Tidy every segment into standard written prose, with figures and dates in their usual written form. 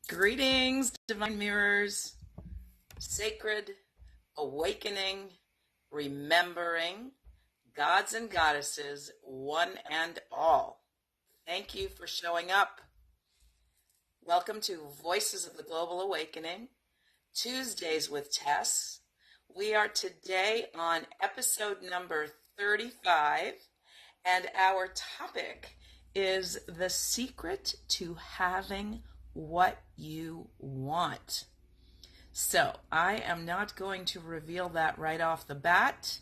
Greetings, divine mirrors, sacred awakening, remembering, gods and goddesses, one and all. Thank you for showing up. Welcome to Voices of the Global Awakening, Tuesdays with Tess. We are today on episode number 35, and our topic is the secret to having what you want. So I am not going to reveal that right off the bat.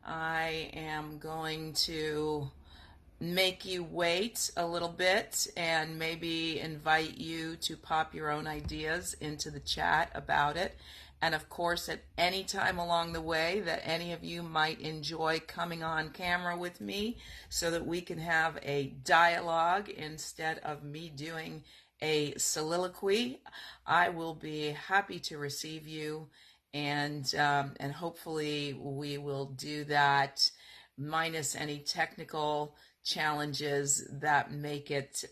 I am going to make you wait a little bit and maybe invite you to pop your own ideas into the chat about it. And of course, at any time along the way that any of you might enjoy coming on camera with me so that we can have a dialogue instead of me doing a soliloquy, I will be happy to receive you, and hopefully we will do that minus any technical challenges that make it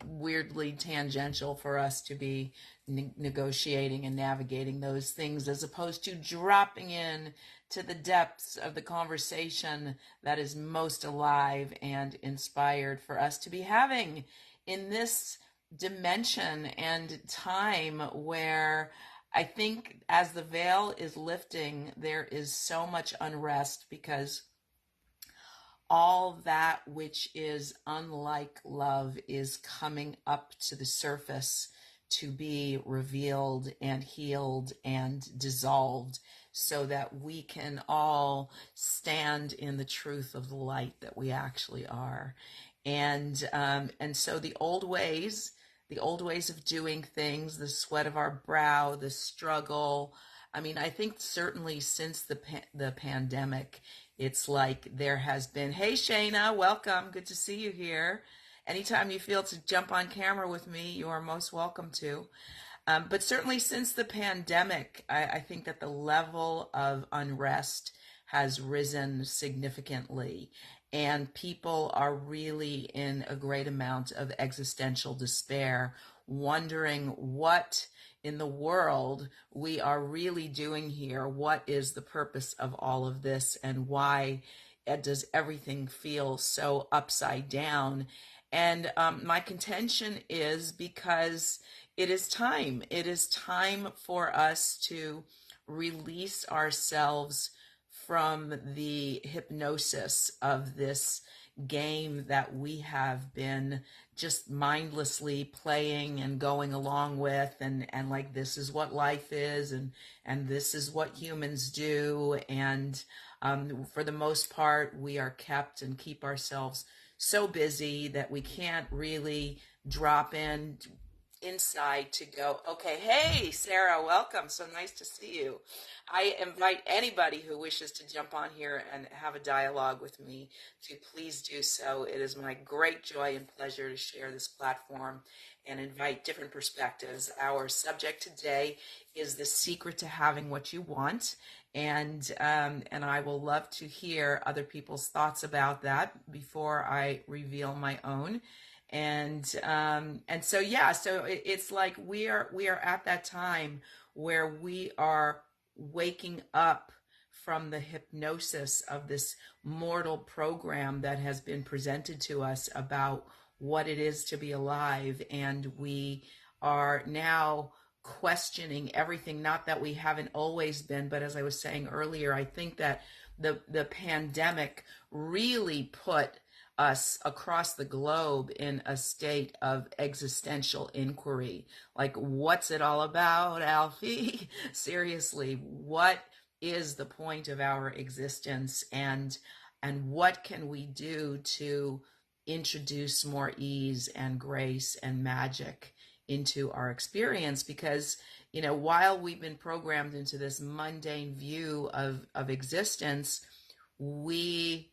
weirdly tangential for us to be negotiating and navigating those things, as opposed to dropping in to the depths of the conversation that is most alive and inspired for us to be having in this dimension and time where I think as the veil is lifting, there is so much unrest because all that which is unlike love is coming up to the surface to be revealed and healed and dissolved so that we can all stand in the truth of the light that we actually are. And so the old ways of doing things, the sweat of our brow, the struggle. I mean, I think certainly since the pandemic, it's like there has been, hey Shayna, welcome, good to see you here. Anytime you feel to jump on camera with me, you are most welcome to. But certainly since the pandemic, I think that the level of unrest has risen significantly, and people are really in a great amount of existential despair, wondering what in the world we are really doing here. What is the purpose of all of this, and why does everything feel so upside down? And my contention is because it is time. It is time for us to release ourselves from the hypnosis of this game that we have been just mindlessly playing and going along with, and like, this is what life is, and this is what humans do. And for the most part, we are kept and keep ourselves so busy that we can't really drop in inside to go, okay, hey, Sarah, welcome. So nice to see you. I invite anybody who wishes to jump on here and have a dialogue with me to please do so. It is my great joy and pleasure to share this platform and invite different perspectives. Our subject today is the secret to having what you want. And I will love to hear other people's thoughts about that before I reveal my own. And so yeah, so it's like we are at that time where we are waking up from the hypnosis of this mortal program that has been presented to us about what it is to be alive, and we are now questioning everything. Not that we haven't always been, but as I was saying earlier, I think that the pandemic really put us across the globe in a state of existential inquiry. Like, what's it all about, Alfie? Seriously, what is the point of our existence, and what can we do to introduce more ease and grace and magic into our experience? Because, you know, while we've been programmed into this mundane view of existence, we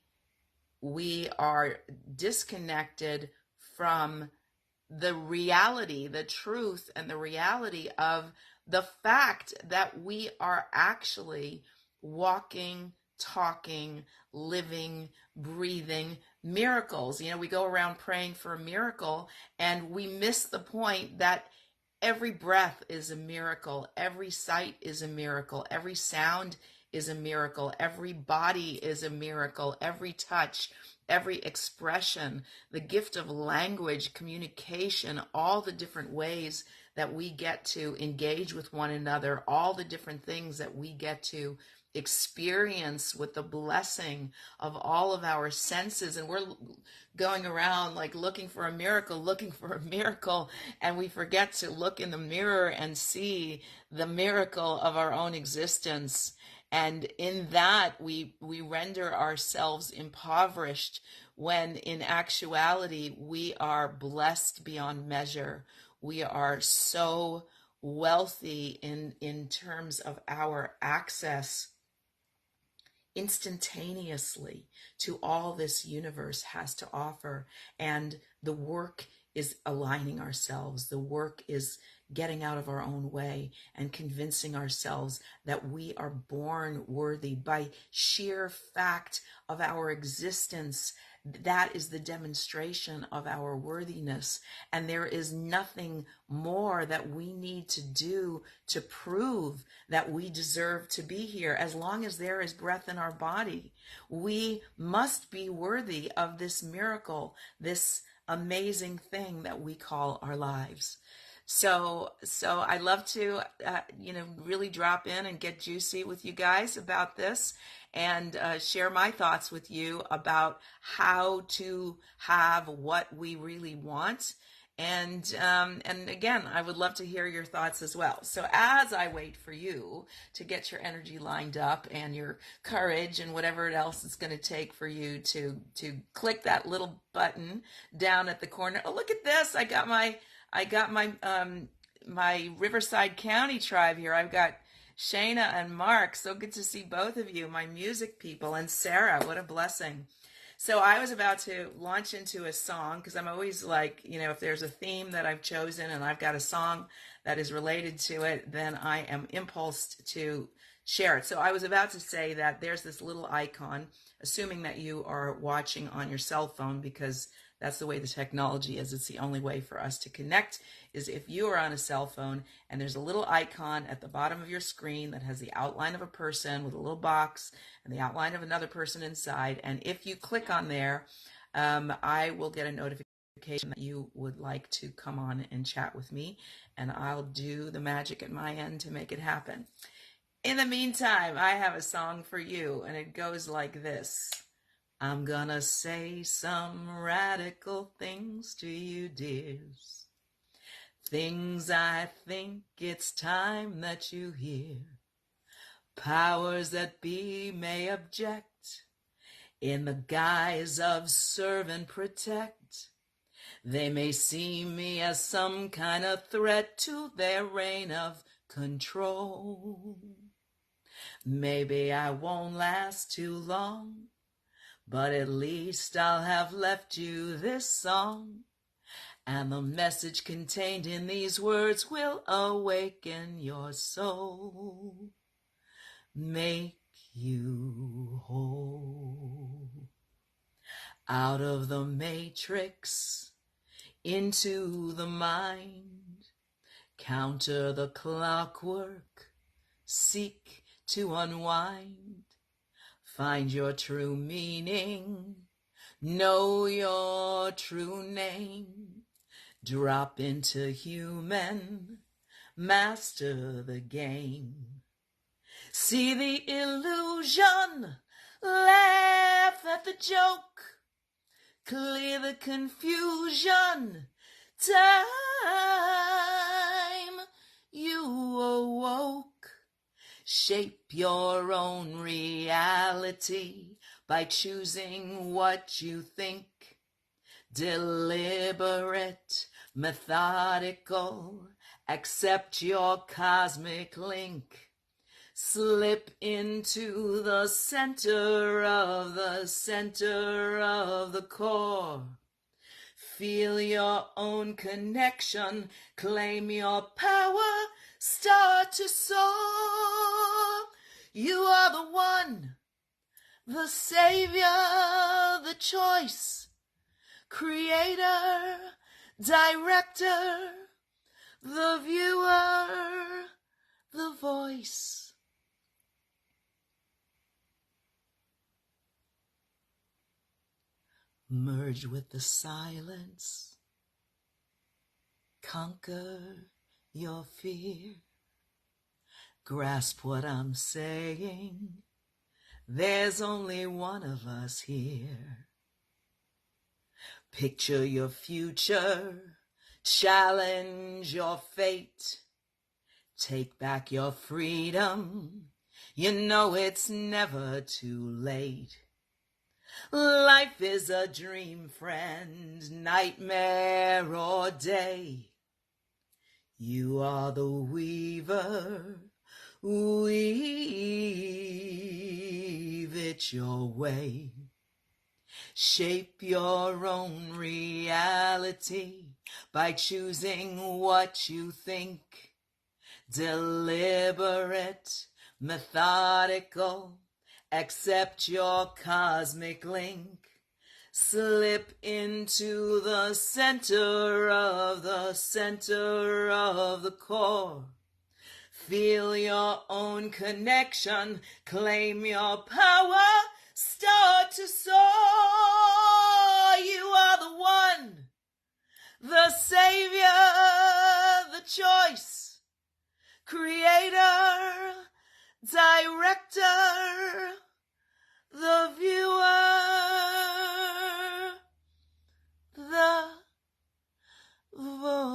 are disconnected from the reality, the truth, and the reality of the fact that we are actually walking, talking, living, breathing, miracles. You know, we go around praying for a miracle and we miss the point that every breath is a miracle. Every sight is a miracle. Every sound is a miracle. Every body is a miracle. Every touch, every expression, the gift of language, communication, all the different ways that we get to engage with one another, all the different things that we get to experience with the blessing of all of our senses. And we're going around like looking for a miracle, and we forget to look in the mirror and see the miracle of our own existence. And in that, we render ourselves impoverished when in actuality, we are blessed beyond measure. We are so wealthy in terms of our access instantaneously to all this universe has to offer. And the work is aligning ourselves. The work is getting out of our own way and convincing ourselves that we are born worthy by sheer fact of our existence. That is the demonstration of our worthiness. And there is nothing more that we need to do to prove that we deserve to be here. As long as there is breath in our body, we must be worthy of this miracle, this amazing thing that we call our lives. So I love to, really drop in and get juicy with you guys about this and share my thoughts with you about how to have what we really want. And again, I would love to hear your thoughts as well. So as I wait for you to get your energy lined up and your courage and whatever else it's going to take for you to click that little button down at the corner. Oh, look at this. I got my my Riverside County tribe here. I've got Shayna and Mark. So good to see both of you, my music people, and Sarah. What a blessing. So I was about to launch into a song because I'm always like, if there's a theme that I've chosen and I've got a song that is related to it, then I am impulsed to share it. So I was about to say that there's this little icon, assuming that you are watching on your cell phone, because that's the way the technology is. It's the only way for us to connect is if you are on a cell phone and there's a little icon at the bottom of your screen that has the outline of a person with a little box and the outline of another person inside. And if you click on there, I will get a notification that you would like to come on and chat with me, and I'll do the magic at my end to make it happen. In the meantime, I have a song for you, and it goes like this. I'm gonna say some radical things to you, dears. Things I think it's time that you hear. Powers that be may object in the guise of serve and protect. They may see me as some kind of threat to their reign of control. Maybe I won't last too long, but at least I'll have left you this song, and the message contained in these words will awaken your soul, make you whole. Out of the matrix, into the mind, counter the clockwork, seek to unwind. Find your true meaning, know your true name, drop into human, master the game. See the illusion, laugh at the joke, clear the confusion, time you awoke. Shape your own reality by choosing what you think. Deliberate, methodical, accept your cosmic link. Slip into the center of the core. Feel your own connection, claim your power, start to soar. You are the one, the Savior, the choice, Creator, Director, the viewer, the voice. Merge with the silence, conquer your fear, grasp what I'm saying, there's only one of us here. Picture your future, challenge your fate, take back your freedom, you know it's never too late. Life is a dream, friend, nightmare or day. You are the weaver, weave it your way. Shape your own reality by choosing what you think. Deliberate, methodical, accept your cosmic link. Slip into the center of the core. Feel your own connection, claim your power, start to soar. You are the one, the Savior, the choice, Creator, Director, the viewer, the voice.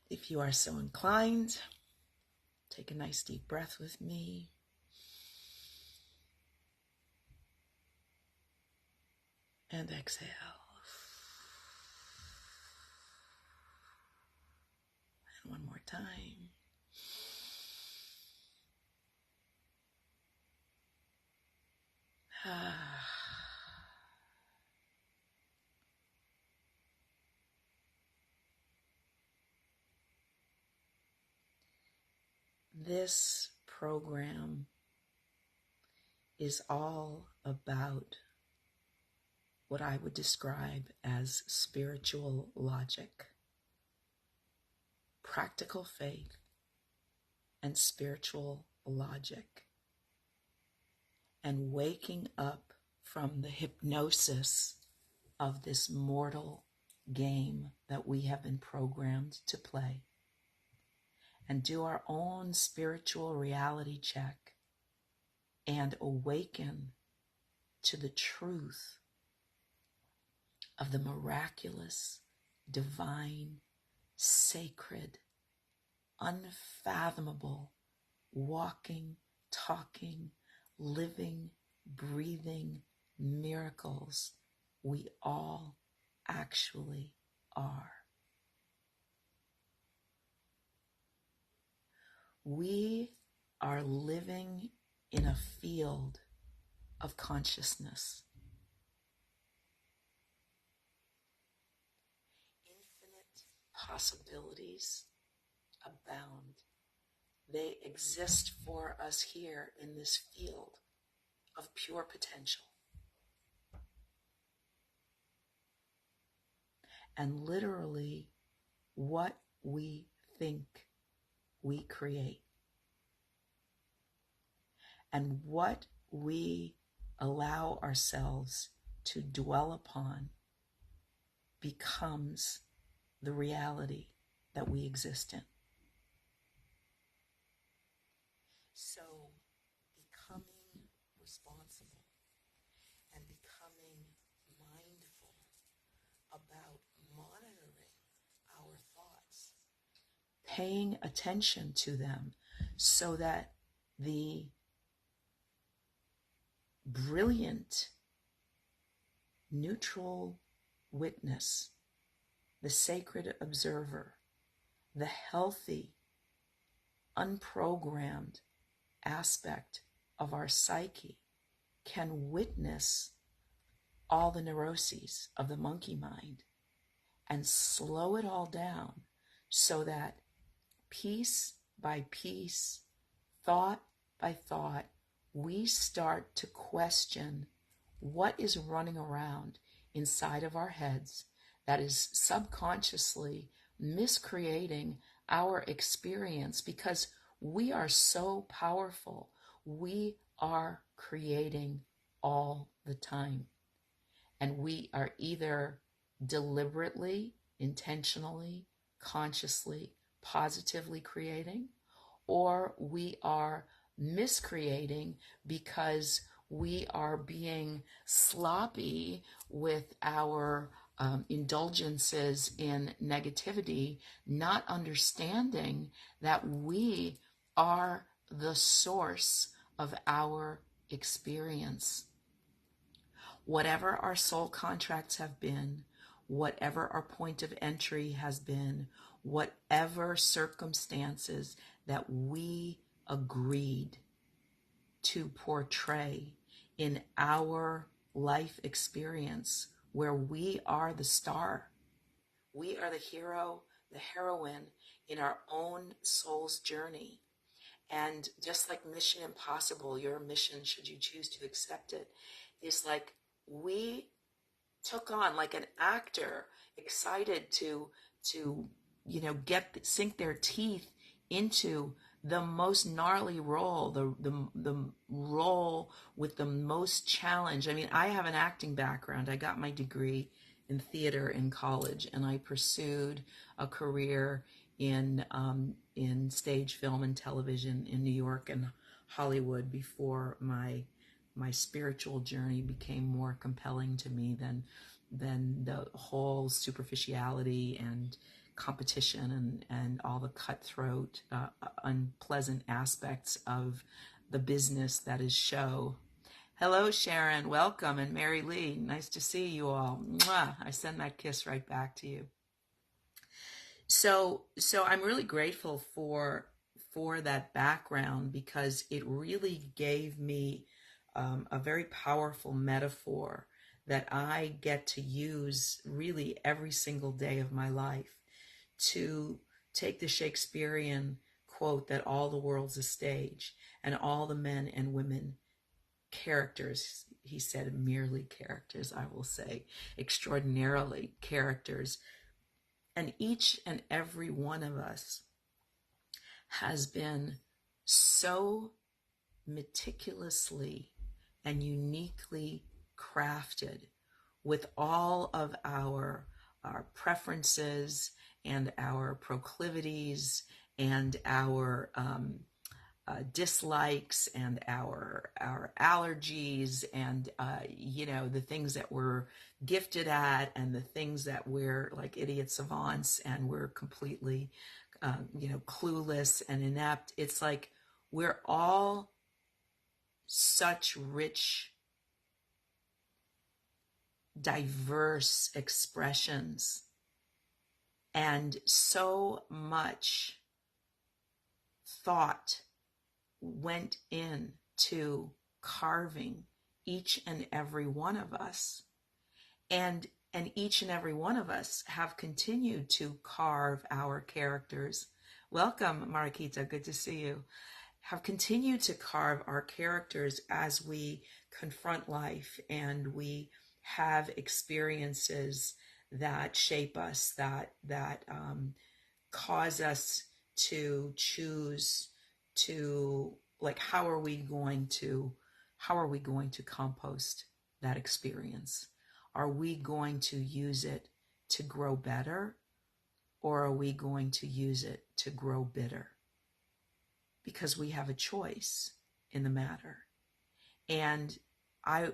If you are so inclined, take a nice deep breath with me. And exhale. And one more time. This program is all about what I would describe as spiritual logic, practical faith, and spiritual logic, and waking up from the hypnosis of this mortal game that we have been programmed to play, and do our own spiritual reality check and awaken to the truth of the miraculous, divine, sacred, unfathomable, walking, talking, living, breathing miracles we all actually are. We are living in a field of consciousness. Infinite possibilities abound. They exist for us here in this field of pure potential. And literally, what we think, we create. And what we allow ourselves to dwell upon becomes the reality that we exist in. So, becoming responsible and becoming mindful about monitoring our thoughts, paying attention to them so that the brilliant, neutral witness, the sacred observer, the healthy, unprogrammed aspect of our psyche can witness all the neuroses of the monkey mind and slow it all down so that piece by piece, thought by thought, we start to question what is running around inside of our heads that is subconsciously miscreating our experience, because we are so powerful. We are creating all the time. And we are either deliberately, intentionally, consciously, positively creating, or we are miscreating because we are being sloppy with our indulgences in negativity, not understanding that we are the source of our experience. Whatever our soul contracts have been, whatever our point of entry has been, whatever circumstances that we agreed to portray in our life experience, where we are the star, we are the hero, the heroine in our own soul's journey. And just like Mission Impossible, your mission, should you choose to accept it, is like we took on, like an actor excited to sink their teeth into the most gnarly role, the role with the most challenge. I mean, I have an acting background. I got my degree in theater in college, and I pursued a career in stage, film, and television in New York and Hollywood before my spiritual journey became more compelling to me than the whole superficiality and competition and all the cutthroat, unpleasant aspects of the business that is show. Hello, Sharon. Welcome. And Mary Lee. Nice to see you all. Mwah. I send that kiss right back to you. So I'm really grateful for that background, because it really gave me a very powerful metaphor that I get to use really every single day of my life, to take the Shakespearean quote that all the world's a stage and all the men and women characters, he said merely characters, I will say extraordinarily characters, and each and every one of us has been so meticulously and uniquely crafted with all of our preferences and our proclivities and our dislikes and our allergies and the things that we're gifted at and the things that we're like idiot savants and we're completely clueless and inept. It's like we're all such rich, diverse expressions, and so much thought went into carving each and every one of us, and each and every one of us have continued to carve our characters. Welcome, Marquita, good to see you. Have continued to carve our characters as we confront life and we have experiences that shape us, that cause us to choose to, like, how are we going to compost that experience? Are we going to use it to grow better, or are we going to use it to grow bitter? Because we have a choice in the matter. And I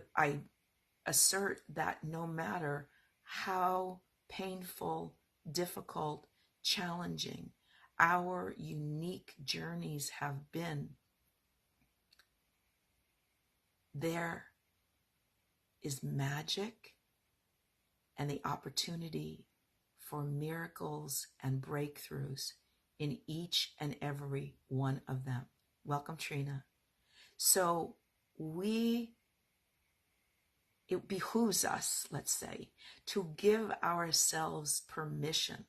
assert that no matter how painful, difficult, challenging our unique journeys have been, there is magic and the opportunity for miracles and breakthroughs in each and every one of them. Welcome, Trina. So we it behooves us, let's say, to give ourselves permission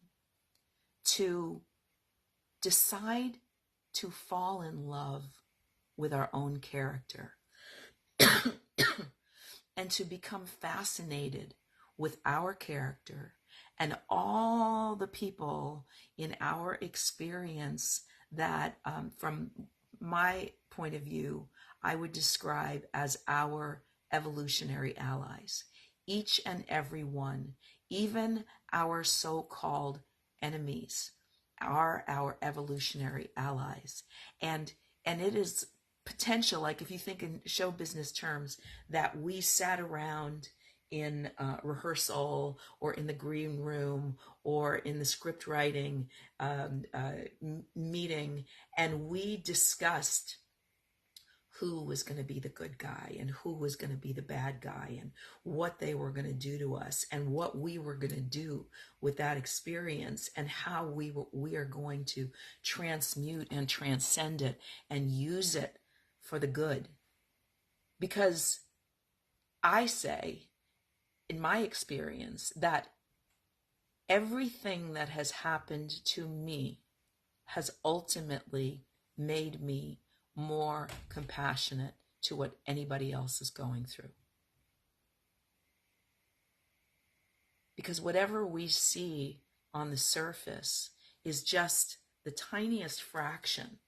to decide to fall in love with our own character and to become fascinated with our character and all the people in our experience that, from my point of view, I would describe as our evolutionary allies. Each and every one, even our so-called enemies, are our evolutionary allies. And it is potential, like if you think in show business terms, that we sat around in rehearsal or in the green room or in the script writing meeting, and we discussed who was going to be the good guy and who was going to be the bad guy and what they were going to do to us and what we were going to do with that experience and how we are going to transmute and transcend it and use it for the good. Because I say, in my experience, that everything that has happened to me has ultimately made me more compassionate to what anybody else is going through. Because whatever we see on the surface is just the tiniest fraction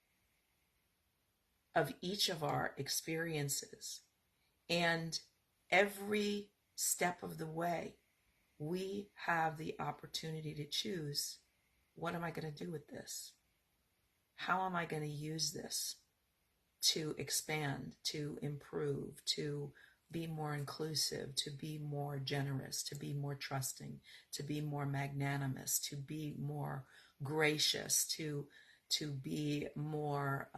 of each of our experiences. And every step of the way, we have the opportunity to choose, what am I going to do with this? How am I going to use this to expand, to improve, to be more inclusive, to be more generous, to be more trusting, to be more magnanimous, to be more gracious, to be more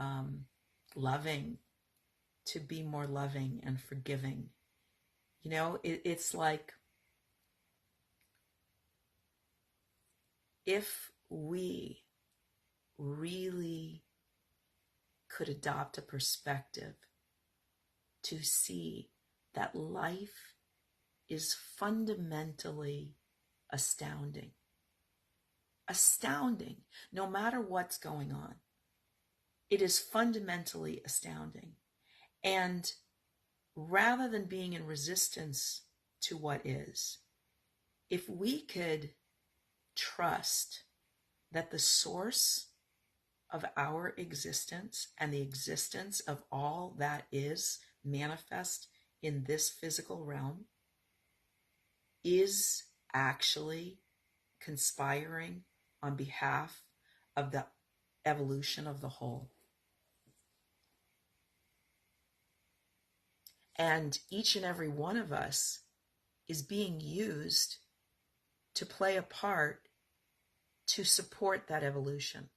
loving, to be more loving and forgiving. You know, it's like, if we really could adopt a perspective to see that life is fundamentally astounding. Astounding, no matter what's going on. It is fundamentally astounding. And rather than being in resistance to what is, if we could trust that the source of our existence and the existence of all that is manifest in this physical realm is actually conspiring on behalf of the evolution of the whole. And each and every one of us is being used to play a part to support that evolution.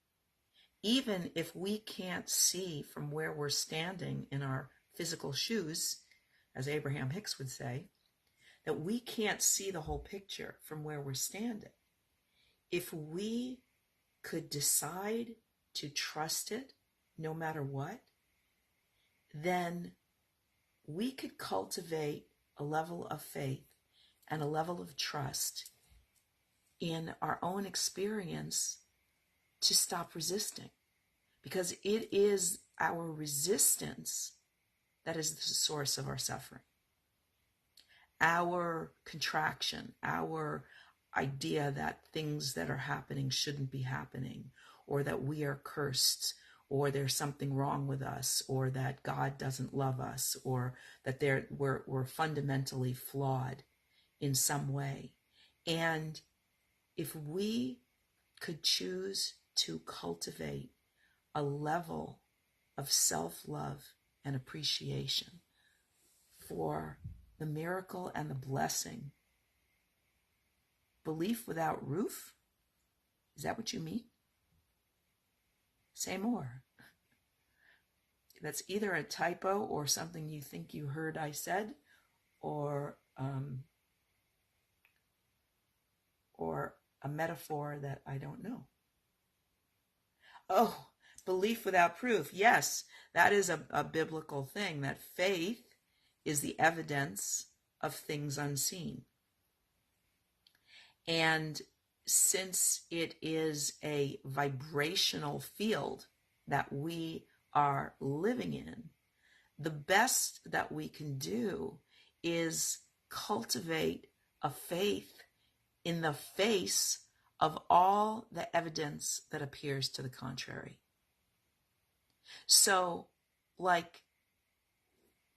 Even if we can't see from where we're standing in our physical shoes, as Abraham Hicks would say, that we can't see the whole picture from where we're standing. If we could decide to trust it no matter what, then we could cultivate a level of faith and a level of trust in our own experience to stop resisting, because it is our resistance that is the source of our suffering. Our contraction, our idea that things that are happening shouldn't be happening, or that we are cursed, or there's something wrong with us, or that God doesn't love us, or that we're fundamentally flawed in some way. And if we could choose to cultivate a level of self-love and appreciation for the miracle and the blessing. Belief without roof? Is that what you mean? Say more. That's either a typo or something you think you heard I said, or a metaphor that I don't know. Oh, belief without proof. Yes, that is a biblical thing, that faith is the evidence of things unseen. And since it is a vibrational field that we are living in, the best that we can do is cultivate a faith in the face of all the evidence that appears to the contrary. So, like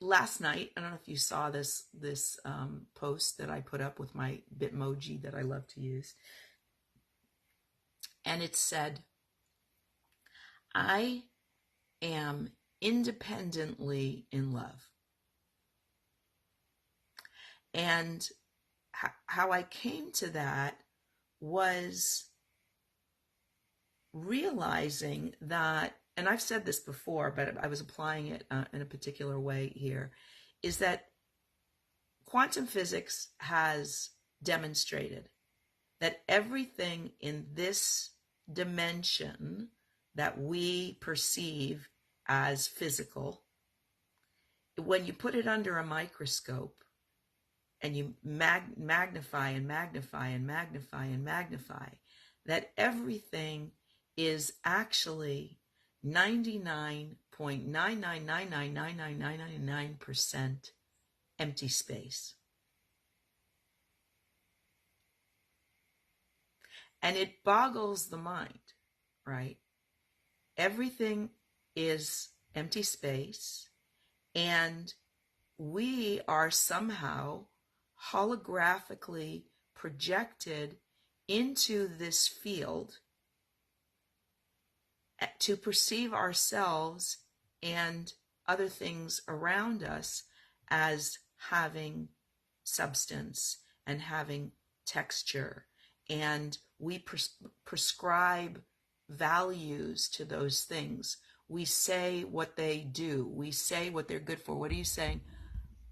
last night, I don't know if you saw this post that I put up with my Bitmoji that I love to use. And it said, I am independently in love. And how I came to that was realizing that, and I've said this before, but I was applying it in a particular way here, is that quantum physics has demonstrated that everything in this dimension that we perceive as physical, when you put it under a microscope and you magnify and magnify and magnify and magnify, that everything is actually 99.9999999% empty space. And it boggles the mind, right? Everything is empty space, and we are somehow holographically projected into this field to perceive ourselves and other things around us as having substance and having texture. And we prescribe values to those things. We say what they do. We say what they're good for. What are you saying?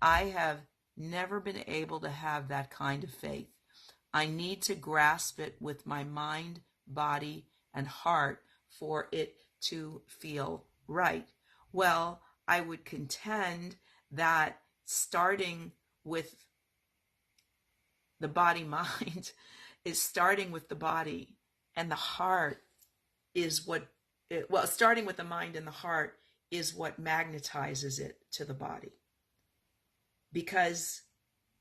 I have never been able to have that kind of faith. I need to grasp it with my mind, body, and heart for it to feel right. Well, I would contend that starting with the body-mind is starting with the body, and the heart is starting with the mind and the heart is what magnetizes it to the body. Because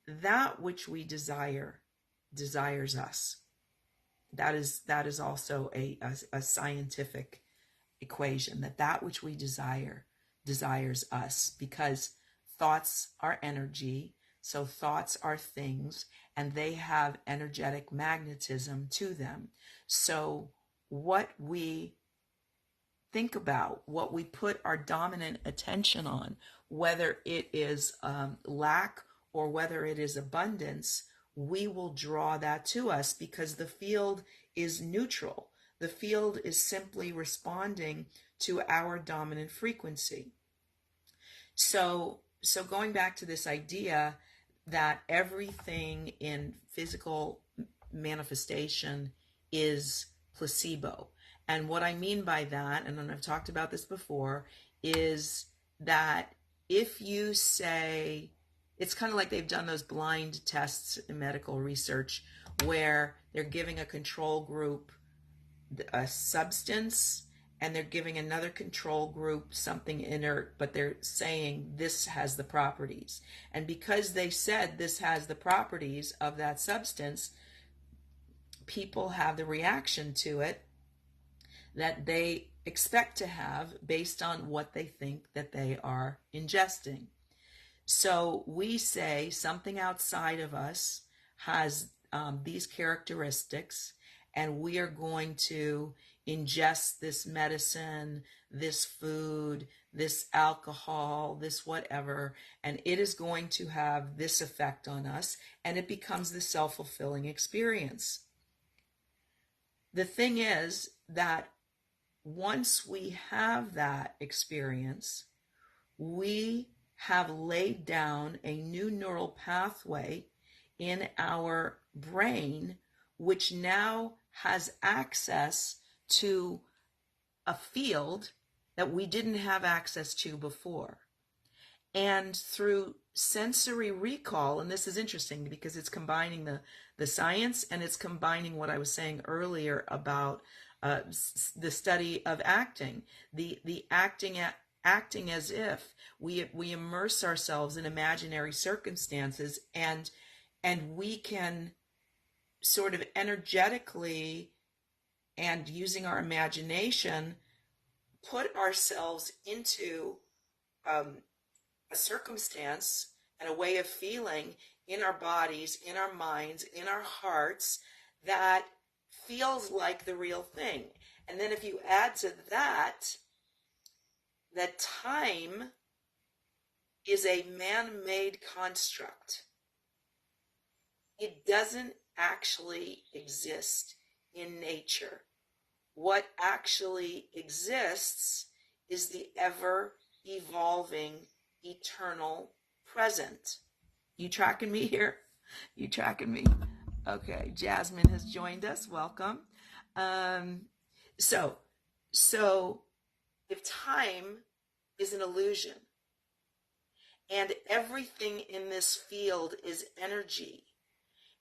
that which we desires us. That is also a scientific equation, that which we desires us, because thoughts are energy, so thoughts are things, and they have energetic magnetism to them. So what we think about, what we put our dominant attention on, whether it is lack or whether it is abundance, we will draw that to us, because the field is neutral. The field is simply responding to our dominant frequency. So going back to this idea that everything in physical manifestation is placebo. And what I mean by that, and I've talked about this before, is that if you say, it's kind of like they've done those blind tests in medical research where they're giving a control group a substance and they're giving another control group something inert, but they're saying this has the properties. And because they said this has the properties of that substance, people have the reaction to it that they expect to have based on what they think that they are ingesting. So we say something outside of us has these characteristics, and we are going to ingest this medicine, this food, this alcohol, this whatever, and it is going to have this effect on us, and it becomes the self-fulfilling experience. The thing is that once we have that experience, we have laid down a new neural pathway in our brain, which now has access to a field that we didn't have access to before. And through sensory recall, and this is interesting because it's combining the science, and it's combining what I was saying earlier about the study of acting, the acting as if we immerse ourselves in imaginary circumstances, and we can sort of energetically and using our imagination put ourselves into a circumstance and a way of feeling in our bodies, in our minds, in our hearts that feels like the real thing. And then if you add to that time is a man-made construct. It doesn't actually exist in nature. What actually exists is the ever-evolving, eternal present. You tracking me here? You tracking me? Okay, Jasmine has joined us. Welcome. So if time is an illusion and everything in this field is energy,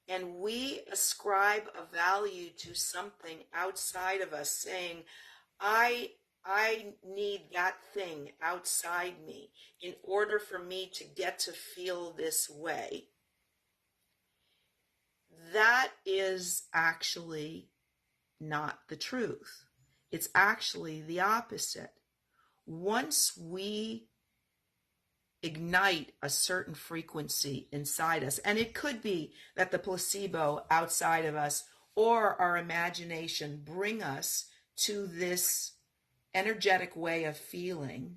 and we ascribe a value to something outside of us, saying, I need that thing outside me in order for me to get to feel this way, that is actually not the truth. It's actually the opposite. Once we ignite a certain frequency inside us, and it could be that the placebo outside of us or our imagination bring us to this energetic way of feeling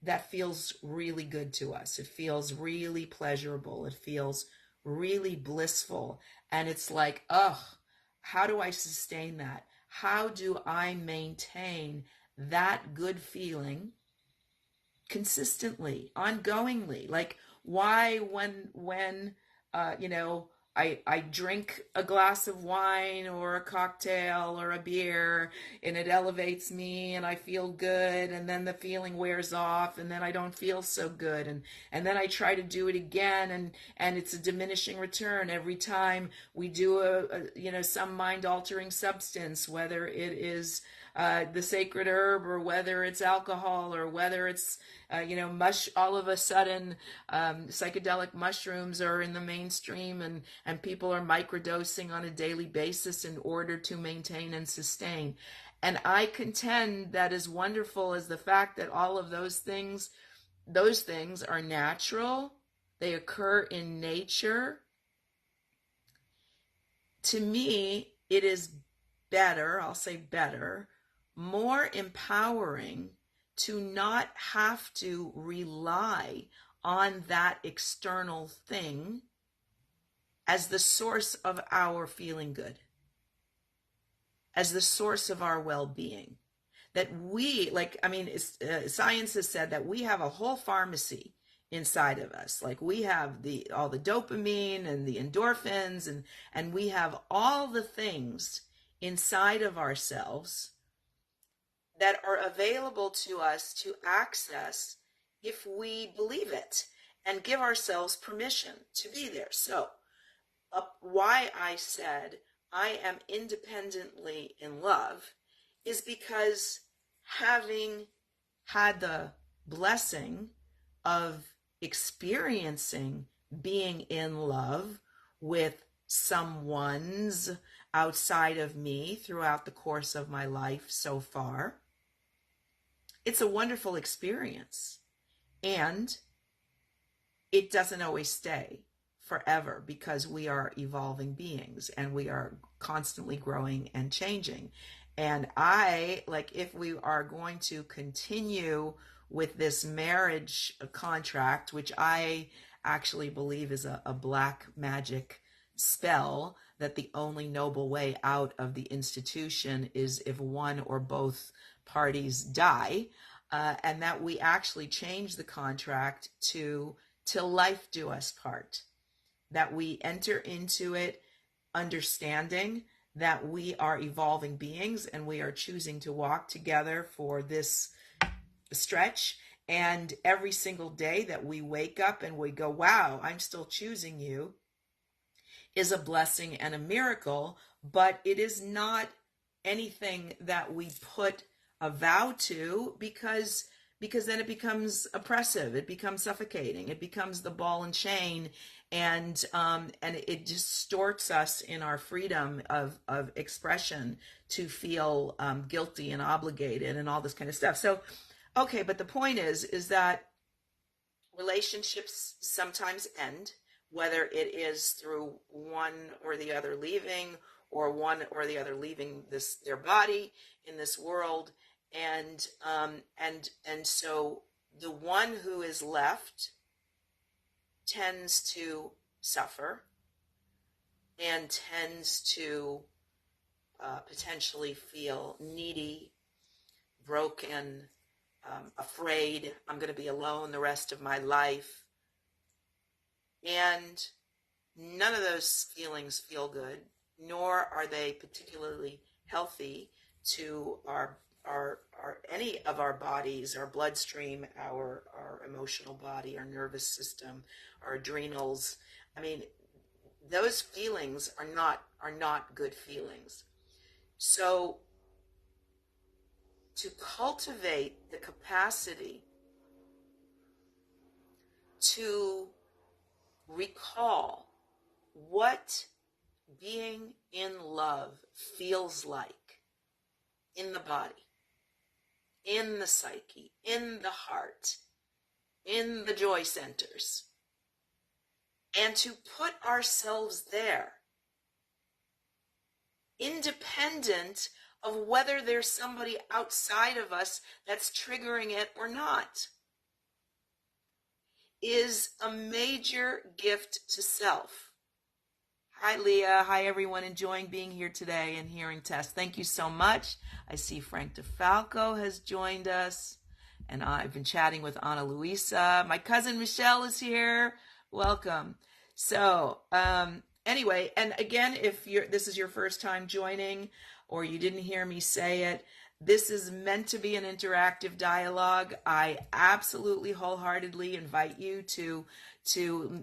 that feels really good to us. It feels really pleasurable. It feels really blissful. And it's like, how do I sustain that? How do I maintain that good feeling consistently, ongoingly? Like, why when I drink a glass of wine or a cocktail or a beer and it elevates me and I feel good, and then the feeling wears off and then I don't feel so good, and then I try to do it again, and it's a diminishing return every time we do some mind altering substance, whether it is the sacred herb or whether it's alcohol or whether it's all of a sudden psychedelic mushrooms are in the mainstream, and people are microdosing on a daily basis in order to maintain and sustain. And I contend that as wonderful as the fact that all of those things are natural, they occur in nature, to me, it is better, I'll say better, more empowering to not have to rely on that external thing as the source of our feeling good, as the source of our well-being. That science has said that we have a whole pharmacy inside of us. Like, we have all the dopamine and the endorphins, and we have all the things inside of ourselves that are available to us to access if we believe it and give ourselves permission to be there. So why I said I am independently in love is because, having had the blessing of experiencing being in love with someone's outside of me throughout the course of my life so far, it's a wonderful experience. And it doesn't always stay forever, because we are evolving beings and we are constantly growing and changing. And if we are going to continue with this marriage contract, which I actually believe is a black magic spell, that the only noble way out of the institution is if one or both parties die, and that we actually change the contract to "till life do us part," that we enter into it understanding that we are evolving beings and we are choosing to walk together for this stretch, And every single day that we wake up and we go, wow, I'm still choosing you, is a blessing and a miracle, but it is not anything that we put a vow to, because then it becomes oppressive, it becomes suffocating, it becomes the ball and chain, and it distorts us in our freedom of expression to feel guilty and obligated and all this kind of stuff. So, okay, but the point is that relationships sometimes end, whether it is through one or the other leaving, or one or the other leaving their body in this world, and so the one who is left tends to suffer and tends to potentially feel needy, broken, afraid, I'm going to be alone the rest of my life. And none of those feelings feel good, nor are they particularly healthy to our any of our bodies, our bloodstream, our emotional body, our nervous system, our adrenals. I mean, those feelings are not good feelings. So to cultivate the capacity to recall what being in love feels like in the body, in the psyche, in the heart, in the joy centers, and to put ourselves there, independent of whether there's somebody outside of us that's triggering it or not, is a major gift to self. Hi, Leah. Hi, everyone. Enjoying being here today and hearing Tess. Thank you so much. I see Frank DeFalco has joined us, and I've been chatting with Ana Luisa. My cousin Michelle is here. Welcome. So, anyway, and again, if this is your first time joining, or you didn't hear me say it, this is meant to be an interactive dialogue. I absolutely wholeheartedly invite you to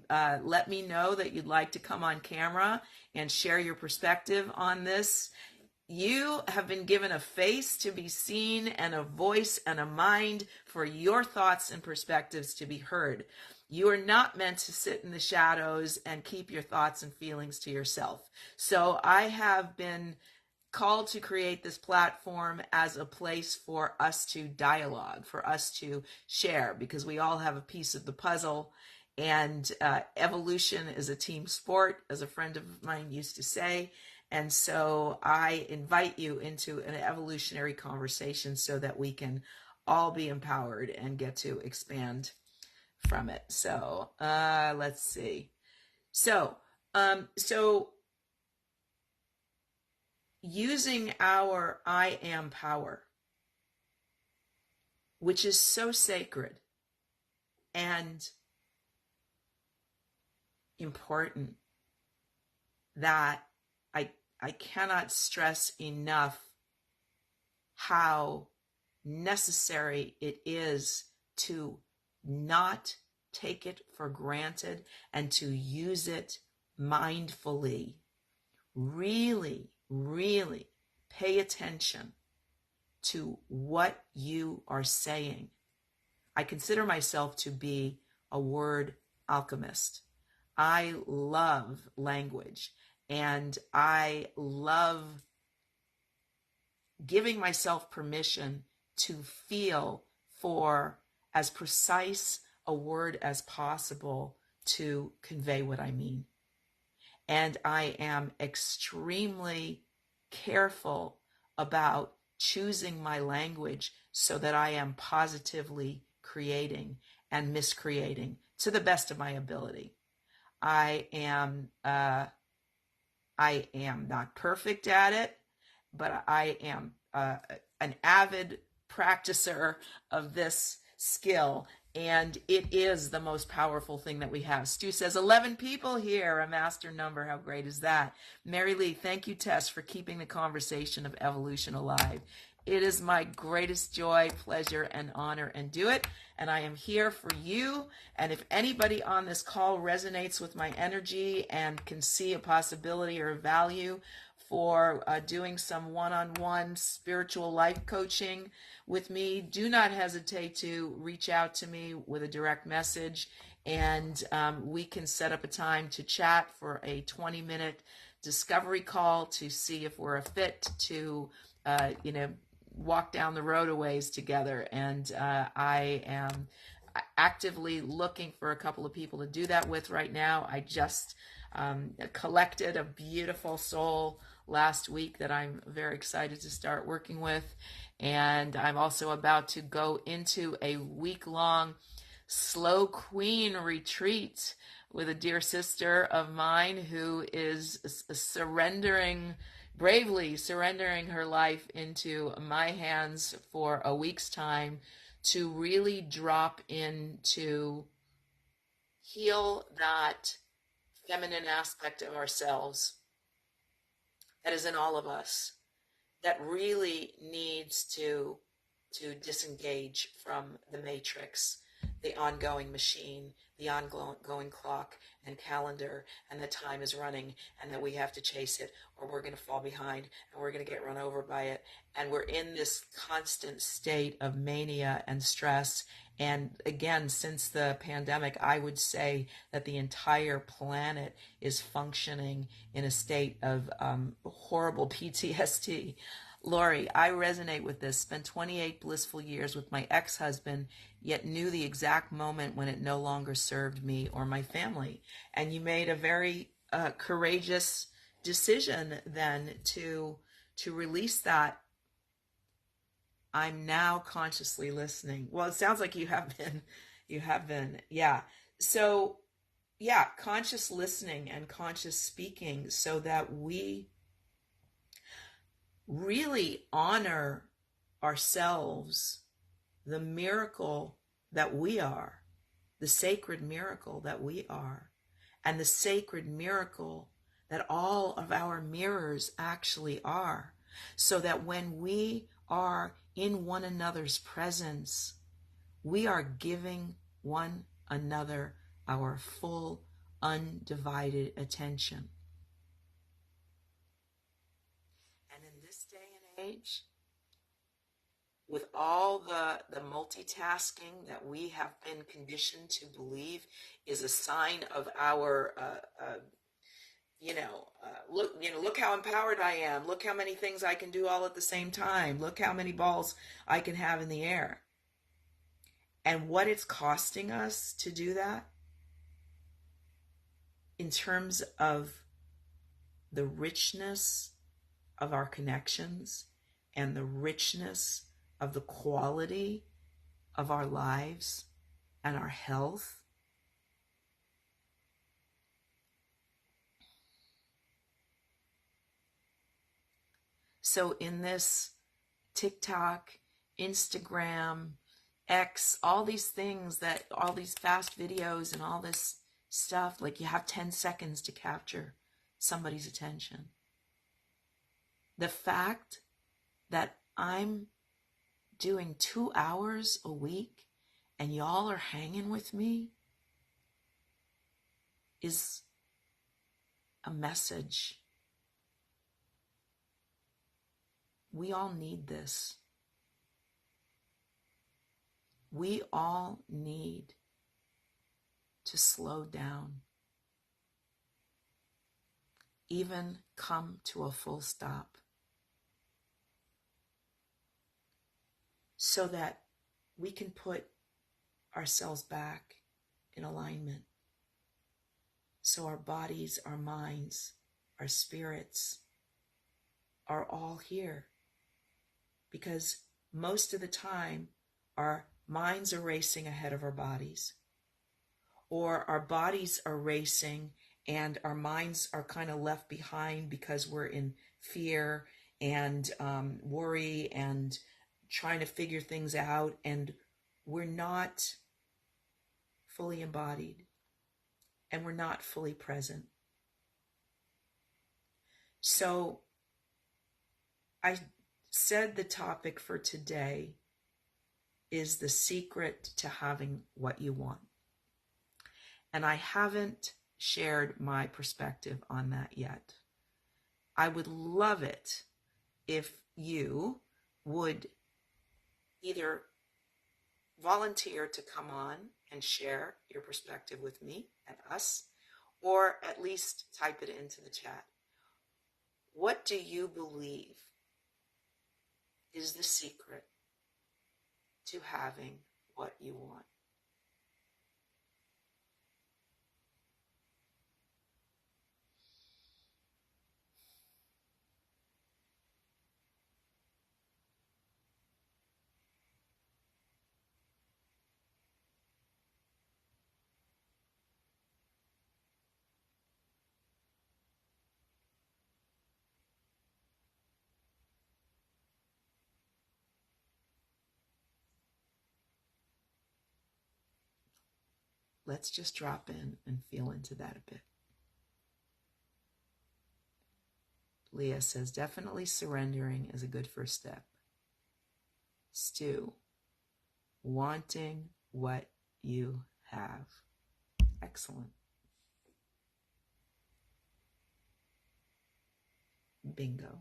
let me know that you'd like to come on camera and share your perspective on this. You have been given a face to be seen and a voice and a mind for your thoughts and perspectives to be heard. You are not meant to sit in the shadows and keep your thoughts and feelings to yourself. So I have been called to create this platform as a place for us to dialogue, for us to share, because we all have a piece of the puzzle. And evolution is a team sport, as a friend of mine used to say. And so I invite you into an evolutionary conversation so that we can all be empowered and get to expand from it. So let's see. So using our I am power, which is so sacred and important, that I cannot stress enough how necessary it is to not take it for granted and to use it mindfully. Really, really pay attention to what you are saying. I consider myself to be a word alchemist. I love language, and I love giving myself permission to feel for as precise a word as possible to convey what I mean. And I am extremely careful about choosing my language so that I am positively creating and miscreating to the best of my ability. I am not perfect at it, but I am an avid practicer of this skill, and it is the most powerful thing that we have. Stu says 11 people here, a master number. How great is that? Mary Lee, thank you, Tess, for keeping the conversation of evolution alive. It is my greatest joy, pleasure, and honor, and do it. And I am here for you. And if anybody on this call resonates with my energy and can see a possibility or a value for doing some one-on-one spiritual life coaching with me, do not hesitate to reach out to me with a direct message, and we can set up a time to chat for a 20-minute discovery call to see if we're a fit to, walk down the road a ways together. And I am actively looking for a couple of people to do that with right now. I just collected a beautiful soul last week that I'm very excited to start working with. And I'm also about to go into a week-long Slow Queen retreat with a dear sister of mine who is bravely surrendering her life into my hands for a week's time to really drop into heal that feminine aspect of ourselves that is in all of us, that really needs to disengage from the matrix, the ongoing machine, the ongoing clock and calendar, and the time is running, and that we have to chase it or we're going to fall behind and we're going to get run over by it. And we're in this constant state of mania and stress. And again, since the pandemic, I would say that the entire planet is functioning in a state of horrible PTSD. Lori, I resonate with this. Spent 28 blissful years with my ex-husband, yet knew the exact moment when it no longer served me or my family. And you made a very courageous decision then to release that. I'm now consciously listening. Well, it sounds like you have been. Yeah. So yeah, conscious listening and conscious speaking so that we really honor ourselves, the miracle that we are, the sacred miracle that we are, and the sacred miracle that all of our mirrors actually are, so that when we are in one another's presence, we are giving one another our full, undivided attention. And in this day and age, with all the multitasking that we have been conditioned to believe is a sign of our, look how empowered I am. Look how many things I can do all at the same time. Look how many balls I can have in the air. And what it's costing us to do that in terms of the richness of our connections and the richness of the quality of our lives and our health. So in this TikTok, Instagram, X, all these things all these fast videos and all this stuff, like you have 10 seconds to capture somebody's attention. The fact that I'm doing 2 hours a week and y'all are hanging with me is a message. We all need this. We all need to slow down, even come to a full stop, so that we can put ourselves back in alignment. So our bodies, our minds, our spirits are all here. Because most of the time, our minds are racing ahead of our bodies, or our bodies are racing and our minds are kind of left behind because we're in fear and worry and trying to figure things out, and we're not fully embodied and we're not fully present. So said the topic for today is the secret to having what you want. And I haven't shared my perspective on that yet. I would love it if you would either volunteer to come on and share your perspective with me and us, or at least type it into the chat. What do you believe is the secret to having what you want? Let's just drop in and feel into that a bit. Leah says, definitely surrendering is a good first step. Stu, wanting what you have. Excellent. Bingo.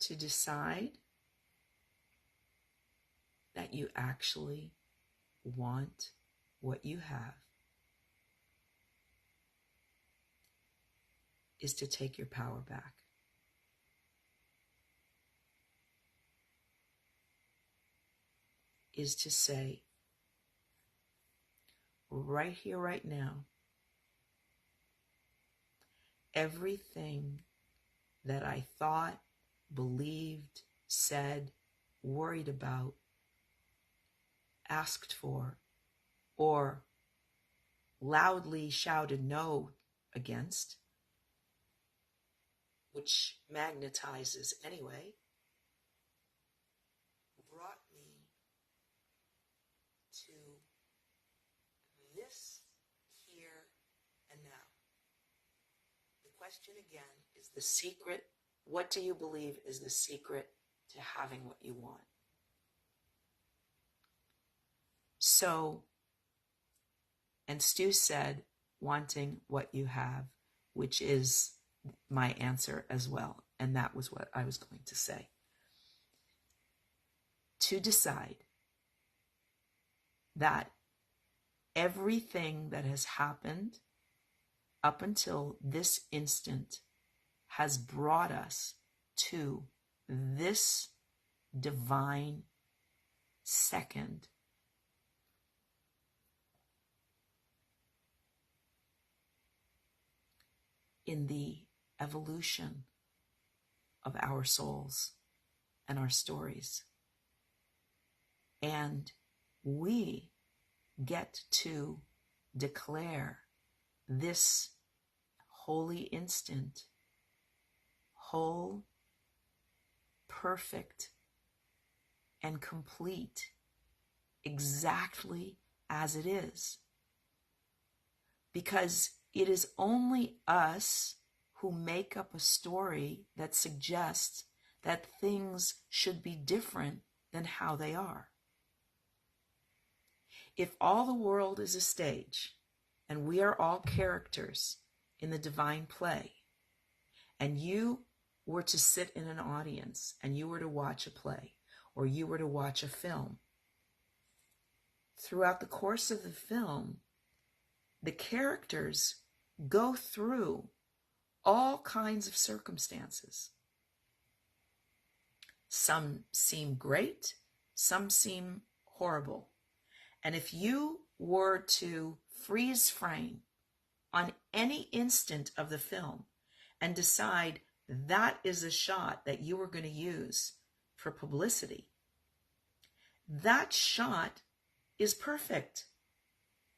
To decide that you actually want what you have is to take your power back. Is to say, right here, right now, everything that I thought, believed, said, worried about, asked for, or loudly shouted no against, which magnetizes anyway, brought me to this here and now. The question again is the secret. What do you believe is the secret to having what you want? So, and Stu said, wanting what you have, which is my answer as well. And that was what I was going to say. To decide that everything that has happened up until this instant has brought us to this divine second. In the evolution of our souls and our stories. And we get to declare this holy instant whole, perfect, and complete exactly as it is. Because it is only us who make up a story that suggests that things should be different than how they are. If all the world is a stage and we are all characters in the divine play, and you were to sit in an audience and you were to watch a play or you were to watch a film, throughout the course of the film, the characters go through all kinds of circumstances. Some seem great, some seem horrible. And if you were to freeze frame on any instant of the film and decide that is a shot that you were going to use for publicity, that shot is perfect.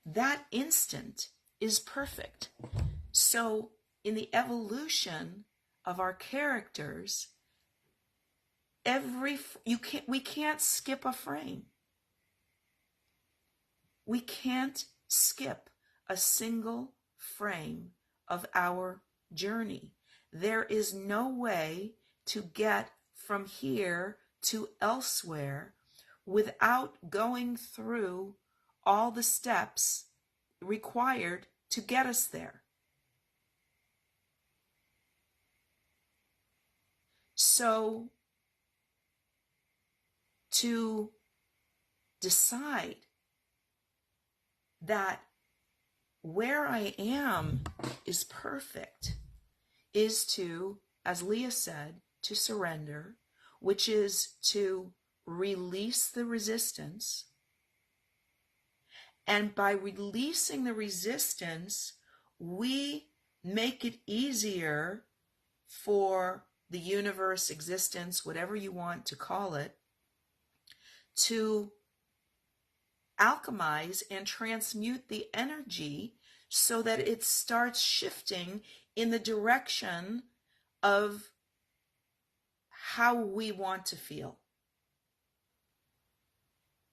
That instant is perfect. So in the evolution of our characters, we can't skip a frame. We can't skip a single frame of our journey. There is no way to get from here to elsewhere without going through all the steps required to get us there. So to decide that where I am is perfect is to, as Leah said, to surrender, which is to release the resistance. And by releasing the resistance, we make it easier for the universe, existence, whatever you want to call it, to alchemize and transmute the energy so that it starts shifting in the direction of how we want to feel.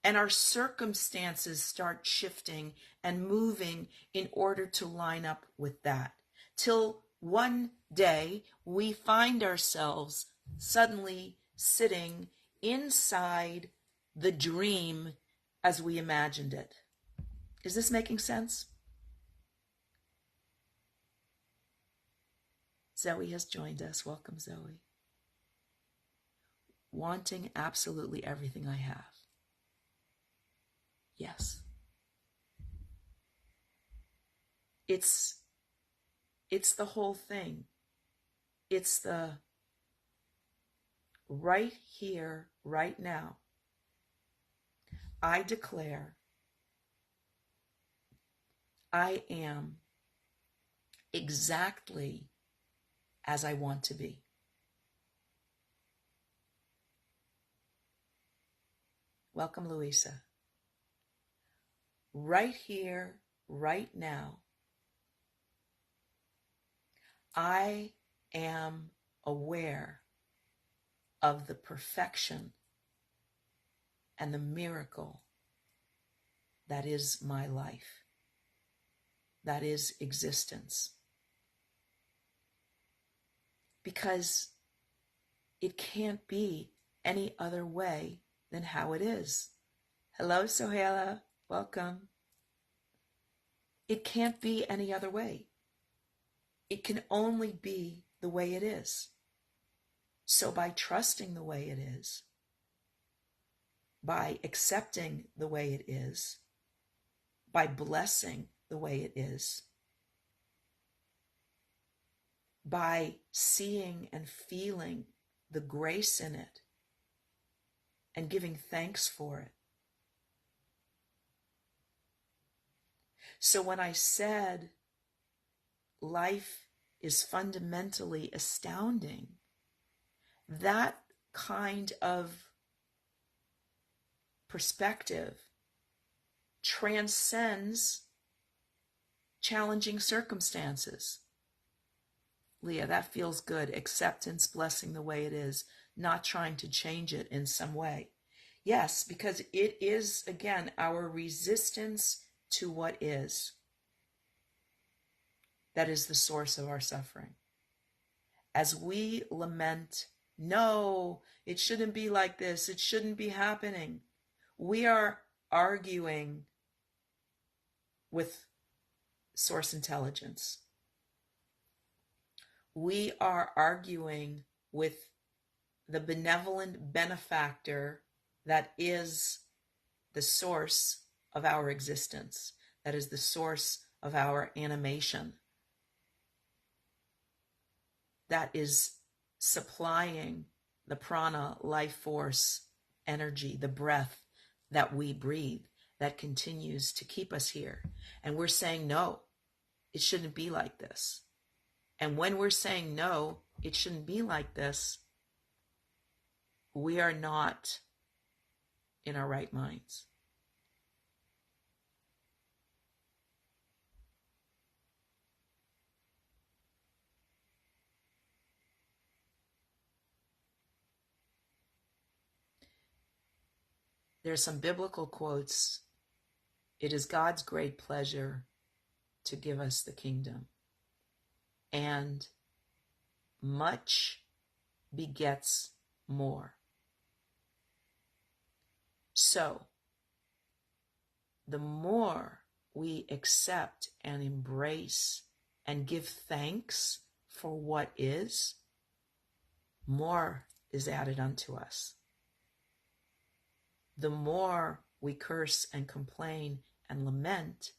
And our circumstances start shifting and moving in order to line up with that. Till one day we find ourselves suddenly sitting inside the dream as we imagined it. Is this making sense? Zoe has joined us. Welcome, Zoe. Wanting absolutely everything I have. Yes. It's the whole thing. It's the right here, right now. I declare I am exactly as I want to be. Welcome, Louisa. Right here, right now, I am aware of the perfection and the miracle that is my life, that is existence. Because it can't be any other way than how it is. Hello, Sohaila. Welcome. It can't be any other way. It can only be the way it is. So by trusting the way it is, by accepting the way it is, by blessing the way it is, by seeing and feeling the grace in it and giving thanks for it. So when I said life is fundamentally astounding, that kind of perspective transcends challenging circumstances. Leah, that feels good. Acceptance, blessing the way it is, not trying to change it in some way. Yes, because it is, again, our resistance to what is. That is the source of our suffering. As we lament, no, it shouldn't be like this, it shouldn't be happening, we are arguing with source intelligence. We are arguing with the benevolent benefactor that is the source of our existence, that is the source of our animation, that is supplying the prana, life force, energy, the breath that we breathe, that continues to keep us here. And we're saying, no, it shouldn't be like this. And when we're saying, no, it shouldn't be like this, we are not in our right minds. There's some biblical quotes. It is God's great pleasure to give us the kingdom. And much begets more. So, the more we accept and embrace and give thanks for what is, more is added unto us. The more we curse and complain and lament,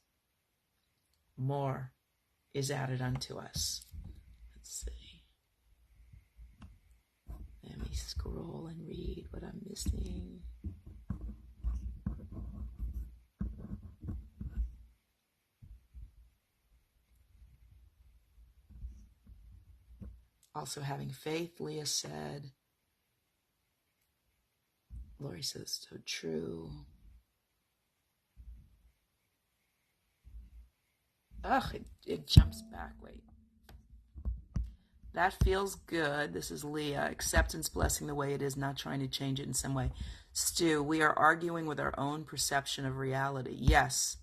more is added unto us. Let's see. Let me scroll and read what I'm missing. Also having faith, Leah said. Lori says, so true. Ugh, it jumps back. Wait. That feels good. This is Leah. Acceptance, blessing the way it is, not trying to change it in some way. Stu, we are arguing with our own perception of reality. Yes.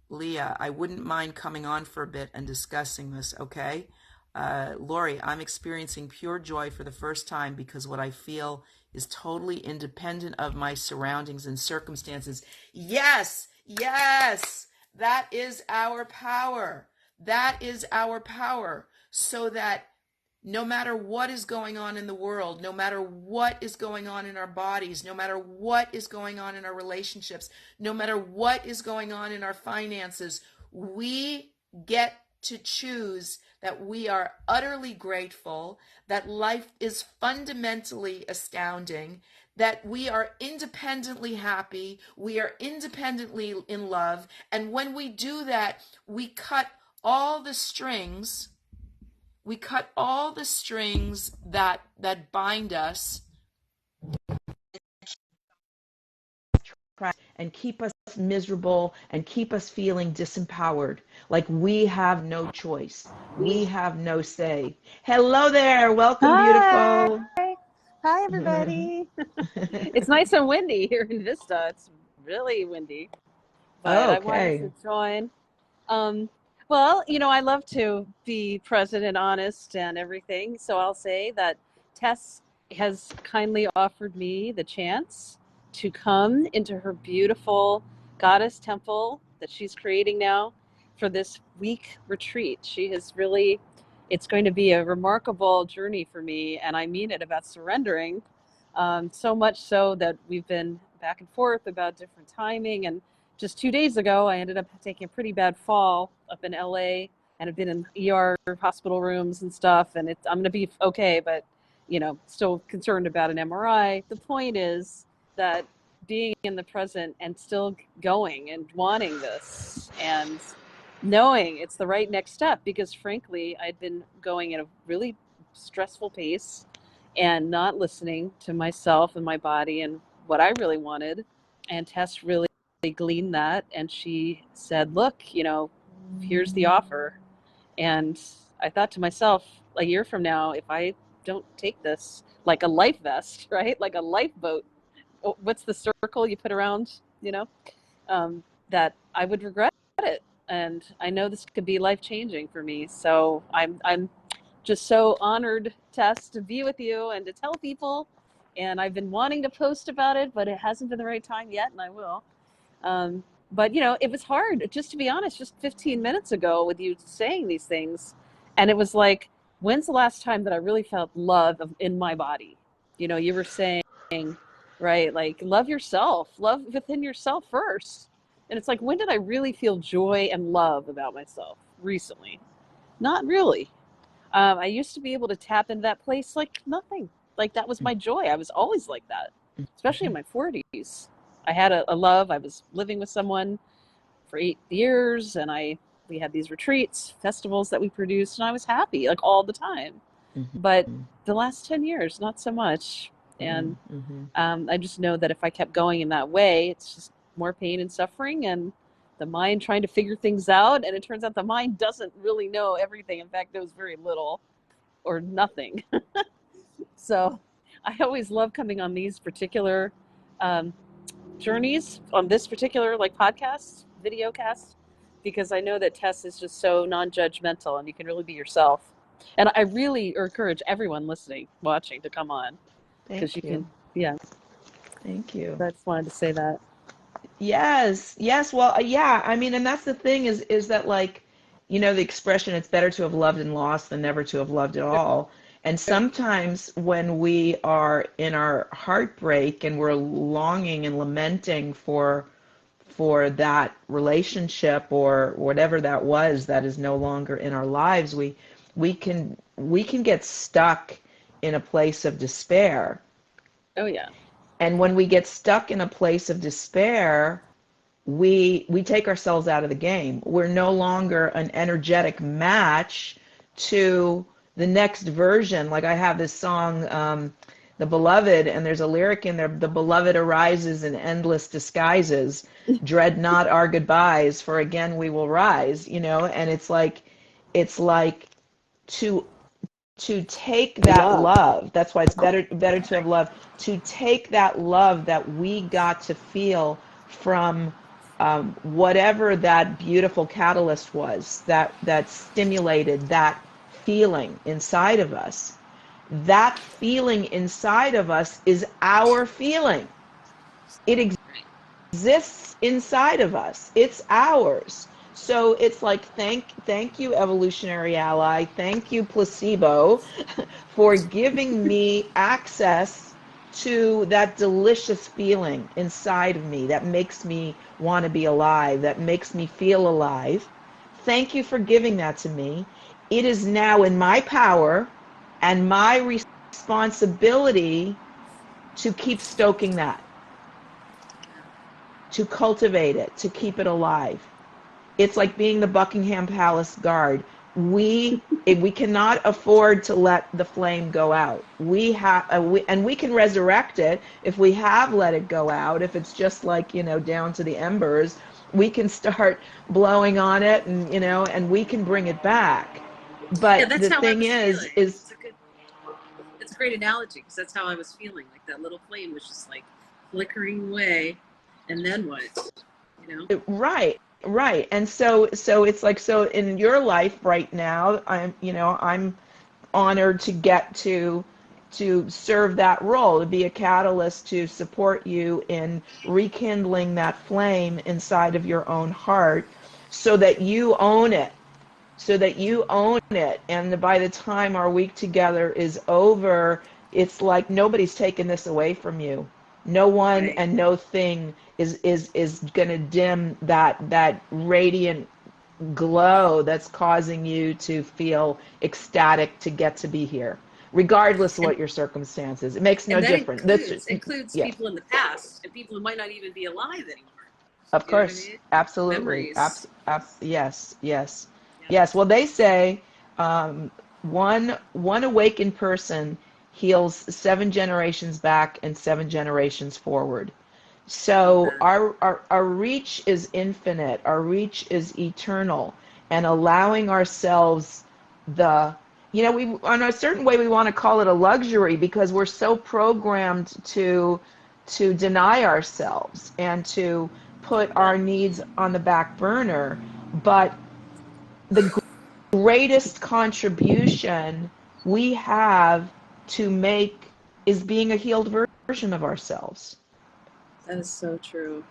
Leah, I wouldn't mind coming on for a bit and discussing this, okay? Lori, I'm experiencing pure joy for the first time because what I feel is totally independent of my surroundings and circumstances. Yes, yes, that is our power. That is our power. So that no matter what is going on in the world, no matter what is going on in our bodies, no matter what is going on in our relationships, no matter what is going on in our finances, we get to choose that we are utterly grateful, that life is fundamentally astounding, that we are independently happy, we are independently in love, and when we do that, we cut all the strings that bind us and keep us miserable and keep us feeling disempowered, like we have no choice. We have no say. Hello there. Welcome, Hi. beautiful. Hi, everybody. It's nice and windy here in Vista. It's really windy, but I wanted Okay. to join. Well, I love to be present and honest and everything. So I'll say that Tess has kindly offered me the chance to come into her beautiful goddess temple that she's creating now for this week retreat. It's going to be a remarkable journey for me, and I mean it, about surrendering. So much so that we've been back and forth about different timing, and just 2 days ago, I ended up taking a pretty bad fall up in LA and have been in ER hospital rooms and stuff. And I'm going to be okay, but, still concerned about an MRI. The point is that being in the present and still going and wanting this and knowing it's the right next step, because frankly, I'd been going at a really stressful pace and not listening to myself and my body and what I really wanted. And Tess really gleaned that, and she said, look, here's the offer. And I thought to myself, a year from now, if I don't take this, like a life vest, right, like a lifeboat, what's the circle you put around, that I would regret it. And I know this could be life changing for me. So I'm just so honored, Tess, to be with you and to tell people. And I've been wanting to post about it, but it hasn't been the right time yet, and I will. But it was hard, just to be honest, just 15 minutes ago with you saying these things. And it was like, when's the last time that I really felt love in my body? You were saying, right, like, love yourself, love within yourself first. And it's like, when did I really feel joy and love about myself? Recently? Not really. I used to be able to tap into that place like nothing. Like, that was my joy. I was always like that, especially in my 40s. I had a love. I was living with someone for 8 years, and we had these retreats, festivals that we produced, and I was happy, like, all the time. But the last 10 years, not so much. And I just know that if I kept going in that way, it's just more pain and suffering, and the mind trying to figure things out. And it turns out the mind doesn't really know everything. In fact, knows very little or nothing. So I always love coming on these particular journeys, on this particular, like, podcast, video cast, because I know that Tess is just so non-judgmental and you can really be yourself. And I really encourage everyone listening, watching to come on because you Thank you. can, yeah, Thank you. I just wanted to say that. Yes, yes. Well, yeah. I mean, and that's the thing is that like, the expression "it's better to have loved and lost than never to have loved at all." And sometimes when we are in our heartbreak and we're longing and lamenting for that relationship or whatever that was that is no longer in our lives, we can get stuck in a place of despair. Oh, yeah. And when we get stuck in a place of despair, we take ourselves out of the game. We're no longer an energetic match to the next version. Like I have this song, The Beloved, and there's a lyric in there, the beloved arises in endless disguises, dread not our goodbyes, for again we will rise, and it's like to take that Love. love. That's why it's better to have love. To take that love that we got to feel from whatever that beautiful catalyst was that stimulated that feeling inside of us. That feeling inside of us is our feeling. It exists inside of us. It's ours. So it's like thank you evolutionary ally, thank you placebo for giving me access to that delicious feeling inside of me that makes me want to be alive, that makes me feel alive. Thank you for giving that to me. It is now in my power and my responsibility to keep stoking that, to cultivate it, to keep it alive. It's like being the Buckingham Palace guard. We cannot afford to let the flame go out. And we can resurrect it if we have let it go out. If it's just like down to the embers, we can start blowing on it, and we can bring it back. Yeah, But that's the how I thing was is, feeling. is It's a great analogy because that's how I was feeling. Like that little flame was just like flickering away, and then what? right, right. And so it's like, so in your life right now, I'm honored to get to serve that role, to be a catalyst to support you in rekindling that flame inside of your own heart so that you own it. So that you own it. And by the time our week together is over, it's like nobody's taken this away from you. No one Right. and no thing is going to dim that radiant glow that's causing you to feel ecstatic to get to be here, regardless of And what your circumstances. It makes no and that difference. That's includes yeah, people in the past and people who might not even be alive anymore. of You know what I course, mean? absolutely, Memories. yes, yes, Yeah. yes. Well, they say one awakened person heals 7 generations back and 7 generations forward. Love So that. our reach is infinite, our reach is eternal, and allowing ourselves the, we, in a certain way, we want to call it a luxury because we're so programmed to deny ourselves and to put Yeah. our needs on the back burner. But the greatest contribution we have to make is being a healed version of ourselves. That is so true.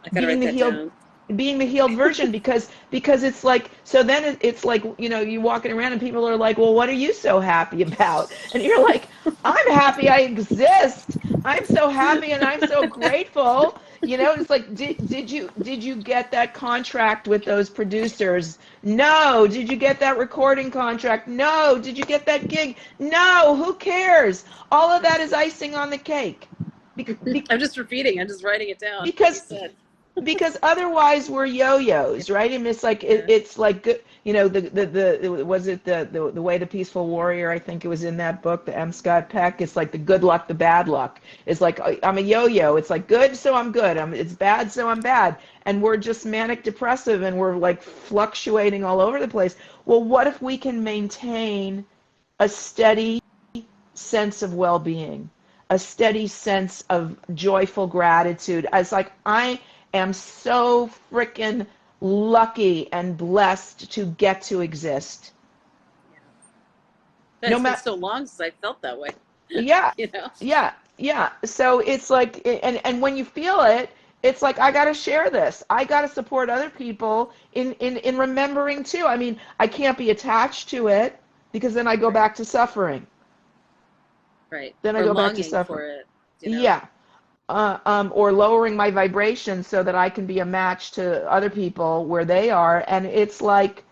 I gotta being write the that healed down. being the healed version, because it's like, so then it's like, you walking around and people are like, well, what are you so happy about? And you're like, I'm happy I exist. I'm so happy and I'm so grateful. It's like, did you get that contract with those producers? No. Did you get that recording contract? No. Did you get that gig? No. Who cares? All of that is icing on the cake. I'm just repeating. I'm just writing it down. What you Because said. because otherwise we're yo-yos, right? And it's like Yeah. it's like good, the was it the way the peaceful warrior, I think it was in that book, the M. Scott Peck. It's like the good luck, the bad luck. It's like I'm a yo-yo. It's like good, so I'm good. It's bad, so I'm bad. And we're just manic depressive and we're like fluctuating all over the place. Well, what if we can maintain a steady sense of well-being, a steady sense of joyful gratitude? It's like I am so freaking lucky and blessed to get to exist. Yeah. No It's been matter, so long since I felt that way. yeah, You know? yeah. So it's like, and when you feel it, it's like, I got to share this. I got to support other people in remembering too. I mean, I can't be attached to it because then I go Right. back to suffering. Right. Then I Or go back to longing suffering. for it, you know? Yeah. Or lowering my vibration so that I can be a match to other people where they are. And it's like,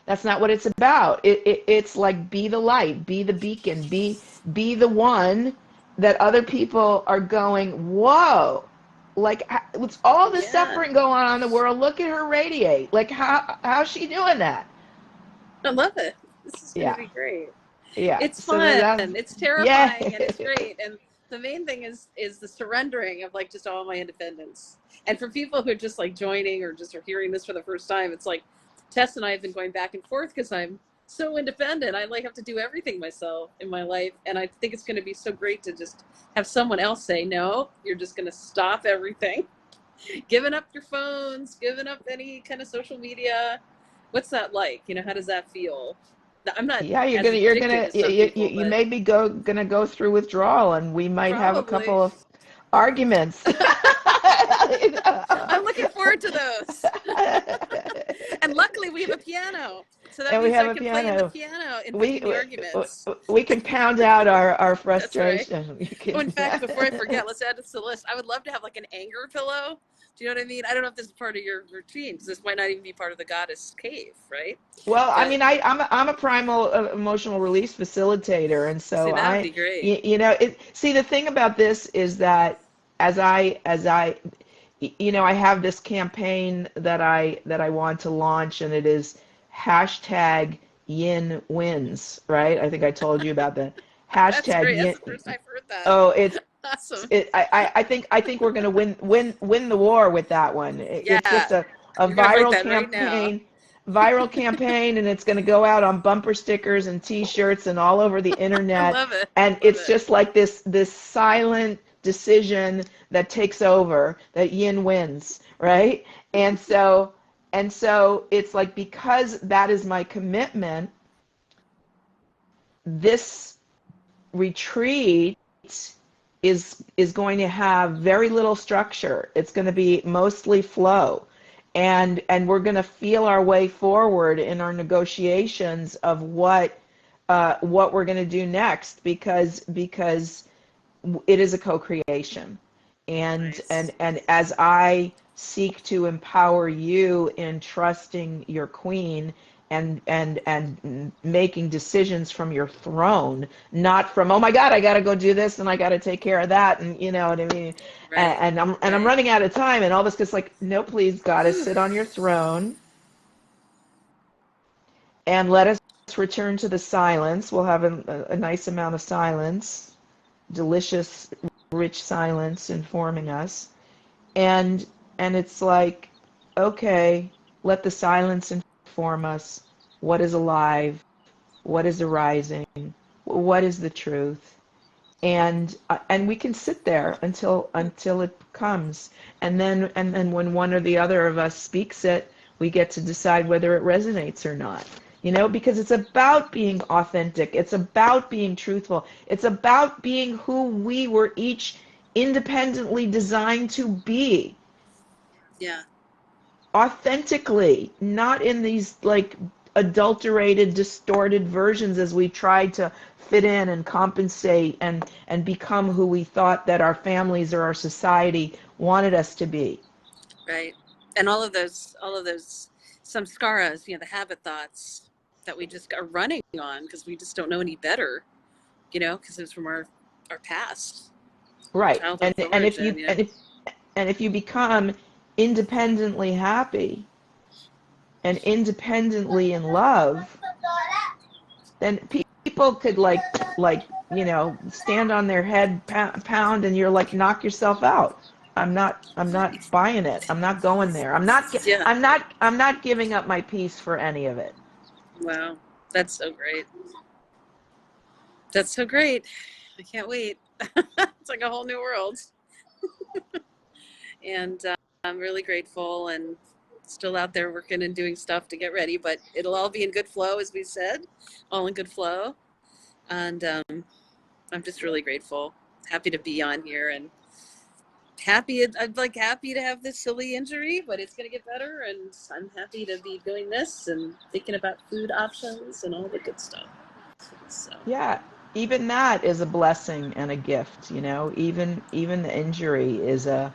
that's not what it's about. It's like, be the light, be the beacon, be the one that other people are going, whoa, like, with all the Yeah. suffering going on in the world, look at her radiate. Like, how's she doing that? I love it. This is going to Yeah, be great. yeah. It's So fun. that's, It's yeah. terrifying and it's great. And the main thing is the surrendering of like just all my independence. And for people who are just like joining or just are hearing this for the first time, it's like Tess and I have been going back and forth because I'm so independent. I like have to do everything myself in my life. And I think it's going to be so great to just have someone else say, no, you're just going to stop everything, giving up your phones, giving up any kind of social media. What's that like? You know, how does that feel? I'm not Yeah, as you're addicted gonna as some people, you but may be gonna go through withdrawal, and we might have a probably. couple of arguments. I'm looking forward to those. And luckily we have a piano. So that And we means I have a can play in the piano. piano in We between the arguments. we can pound out our That's right. frustration. You Oh, in can. fact, before I forget, let's add this to the list. I would love to have like an anger pillow. Do you know what I mean? I don't know if this is part of your routine because this might not even be part of the goddess cave, right? Well, I But mean, I'm a primal emotional release facilitator, and see, so that would be great. you know, see, the thing about this is that as I I have this campaign that I want to launch, and it is hashtag Yin Wins, right? I think I told you about the That's hashtag great. That's Yin. the first I've heard that. Oh, Awesome. I think we're going to win the war with that one. It's Yeah, just a you're gonna write viral that right now. campaign, and it's going to go out on bumper stickers and T-shirts and all over the I internet. love it. And Love it's it. just like this silent decision that takes over, that Yin wins, right? And so it's like, because that is my commitment, this retreat is going to have very little structure. It's going to be mostly flow. And we're going to feel our way forward in our negotiations of what we're going to do next, because it is a co-creation. Nice. And as I seek to empower you in trusting your queen, and making decisions from your throne, not from, oh my God, I got to go do this and I got to take care of that, and you know what I mean. Right. And I'm Right. running out of time, and all this gets like, no, please, goddess, sit on your throne and let us return to the silence. We'll have a nice amount of silence, delicious, rich silence informing us. And it's like, okay, let the silence inform us. What is alive? What is arising? What is the truth? And we can sit there until it comes. And then when one or the other of us speaks it, we get to decide whether it resonates or not. Because it's about being authentic. It's about being truthful. It's about being who we were each independently designed to be, Yeah. authentically, not in these like adulterated, distorted versions as we tried to fit in and compensate and become who we thought that our families or our society wanted us to be. Right. And all of those samskaras, the habit thoughts that we just are running on because we just don't know any better, because it's from our past, Right. childhood And of and if origin. you and if you become independently happy and independently in love, then people could stand on their head, pound, and you're like, knock yourself out. I'm not buying it. I'm not going there. Yeah. I'm not giving up my peace for any of it. Wow. That's so great. That's so great. I can't wait. It's like a whole new world. And I'm really grateful and still out there working and doing stuff to get ready, but it'll all be in good flow, as we said, all in good flow. And I'm just really grateful, happy to be on here, and happy to have this silly injury, but it's going to get better, and I'm happy to be doing this and thinking about food options and all the good stuff. So Yeah, even that is a blessing and a gift, you know. Even the injury is a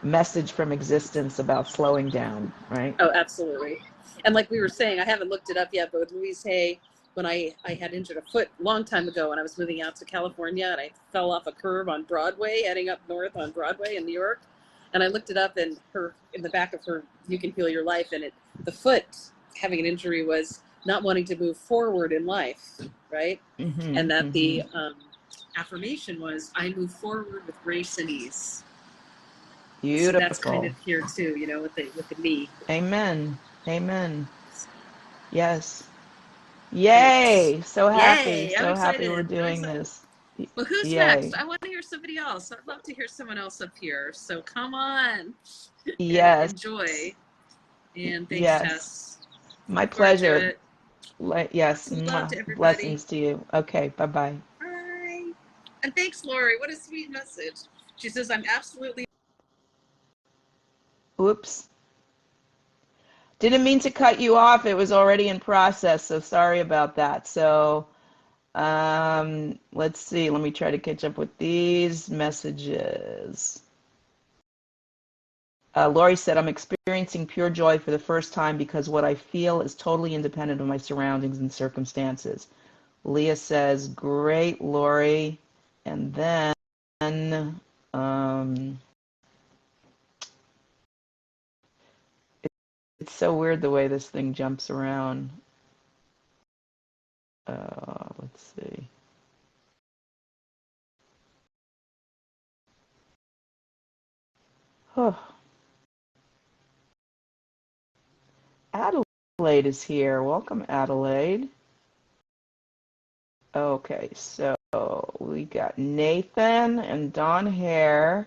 message from existence about slowing down, right? oh, absolutely. And like we were saying, I haven't looked it up yet, but with Louise Hay, when I had injured a foot a long time ago when I was moving out to California, and I fell off a curb on Broadway, heading up north on Broadway in New York. And I looked it up, and in the back of her You Can Heal Your Life, and the foot having an injury was not wanting to move forward in life, right? Mm-hmm, And that mm-hmm. the affirmation was, I move forward with grace and ease. Beautiful. So that's kind of here too, you know, with the knee. Amen. Amen. Yes. Yay. So happy. Yay, I'm So happy we're excited. Really doing excited. this. Well, who's Yay. next? I want to hear somebody else. I'd love to hear someone else up here. So come on and Yes. enjoy. And thanks, Yes. Tess. My Look forward to pleasure. it. Yes. Love to everybody. Blessings to you. Okay. Bye-bye. Bye. And thanks, Lori. What a sweet message. She says, I'm absolutely. Oops. Didn't mean to cut you off. It was already in process, so sorry about that. So let's see. Let me try to catch up with these messages. Lori said, I'm experiencing pure joy for the first time because what I feel is totally independent of my surroundings and circumstances. Leah says, great, Lori. And then it's so weird the way this thing jumps around. Let's see. Oh. Adelaide is here. Welcome, Adelaide. Okay, so we got Nathan and Dawn Hare.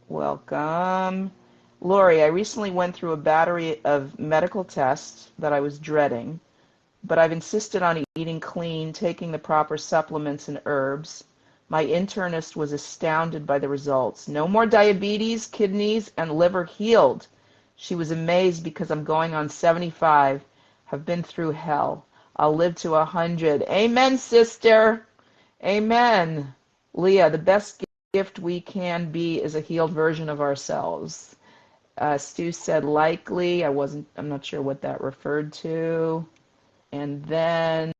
Welcome. Lori, I recently went through a battery of medical tests that I was dreading, but I've insisted on eating clean, taking the proper supplements and herbs. My internist was astounded by the results. No more diabetes, kidneys, and liver healed. She was amazed because I'm going on 75, have been through hell. I'll live to 100. Amen, sister. Amen. Leah, the best gift we can be is a healed version of ourselves. Stu said likely. I'm not sure what that referred to. And then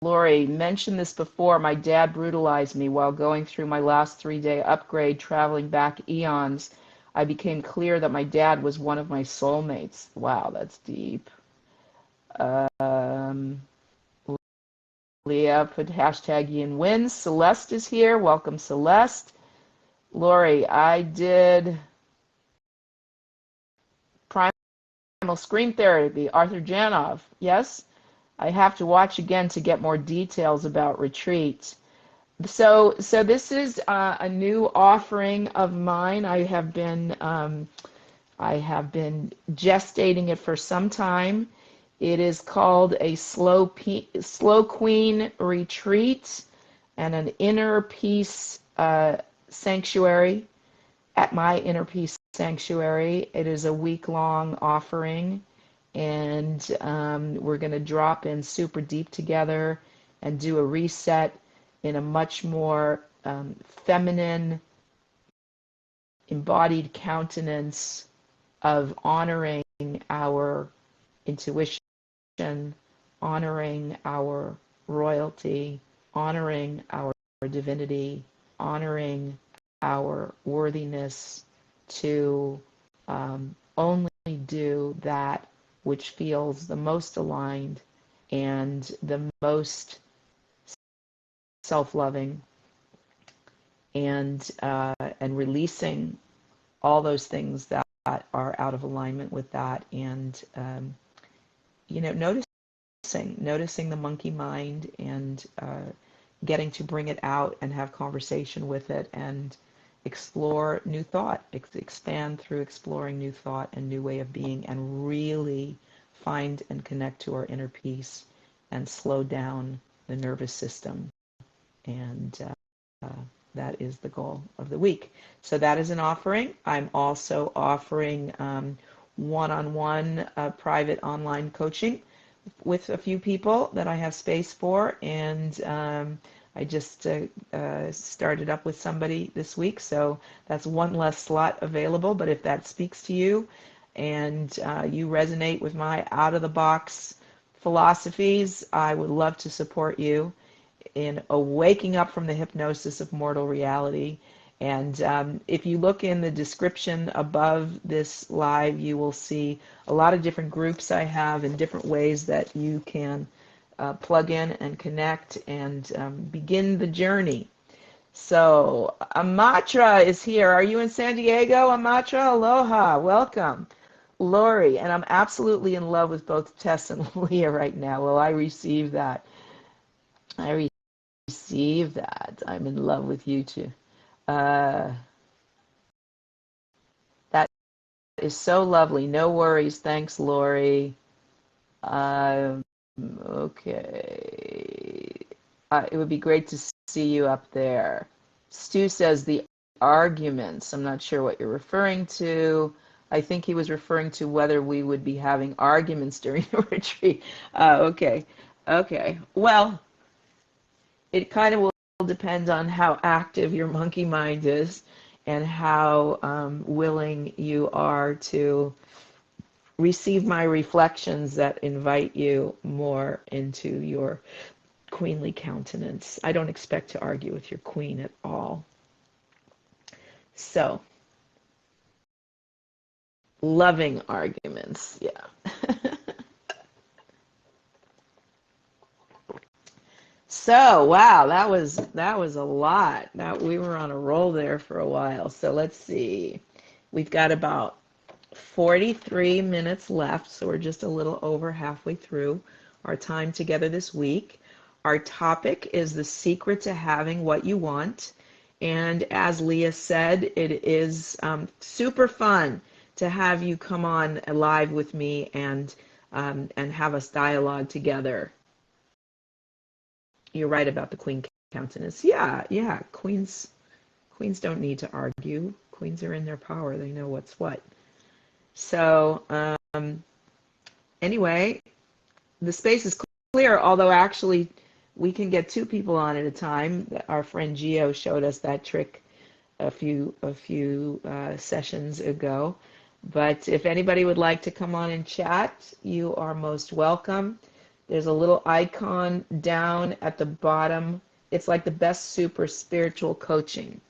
Lori mentioned this before. My dad brutalized me while going through my last 3-day upgrade, traveling back eons. I became clear that my dad was one of my soulmates. Wow, that's deep. Leah put hashtag Ian wins. Celeste is here. Welcome, Celeste. Lori, I did primal scream therapy, Arthur Janov. Yes? I have to watch again to get more details about retreat. So this is a new offering of mine. I have been gestating it for some time. It is called a Slow Queen Retreat and an Inner Peace Sanctuary at my Inner Peace Sanctuary. It is a week-long offering, and we're going to drop in super deep together and do a reset in a much more feminine, embodied countenance of honoring our intuition, honoring our royalty, honoring our divinity, honoring our worthiness to only do that which feels the most aligned and the most self-loving, and releasing all those things that are out of alignment with that, and noticing the monkey mind, and getting to bring it out and have conversation with it and explore new thought, expand through exploring new thought and new way of being, and really find and connect to our inner peace and slow down the nervous system. And that is the goal of the week. So that is an offering. I'm also offering one-on-one private online coaching with a few people that I have space for, and I just started up with somebody this week, so that's one less slot available. But if that speaks to you and you resonate with my out-of-the-box philosophies, I would love to support you in a waking up from the hypnosis of mortal reality. And if you look in the description above this live, you will see a lot of different groups I have and different ways that you can plug in and connect and begin the journey. So Amatra is here. Are you in San Diego, Amatra? Aloha. Welcome. Lori, and I'm absolutely in love with both Tess and Leah right now. Well, I receive that. I receive that. I'm in love with you too. That is so lovely. No worries. Thanks, Lori. Okay. It would be great to see you up there. Stu says the arguments. I'm not sure what you're referring to. I think he was referring to whether we would be having arguments during the retreat. Okay. Okay. Well, it kind of will depend on how active your monkey mind is and how willing you are to receive my reflections that invite you more into your queenly countenance. I don't expect to argue with your queen at all. So, loving arguments, yeah. So, wow, that was a lot. We were on a roll there for a while. So let's see. We've got about 43 minutes left, so we're just a little over halfway through our time together this week. Our topic is the secret to having what you want. And as Leah said, it is super fun to have you come on live with me and have us dialogue together. You're right about the queen countenance. Yeah. Queens don't need to argue. Queens are in their power. They know what's what. So anyway, the space is clear, although actually we can get two people on at a time. Our friend Gio showed us that trick a few sessions ago. But if anybody would like to come on and chat, you are most welcome. There's a little icon down at the bottom. It's like the best super spiritual coaching.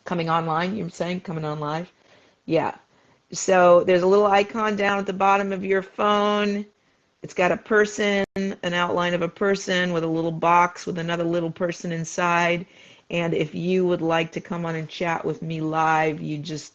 Coming online, you're saying? Coming on live? Yeah. So there's a little icon down at the bottom of your phone. It's got a person, an outline of a person with a little box with another little person inside. And if you would like to come on and chat with me live, you just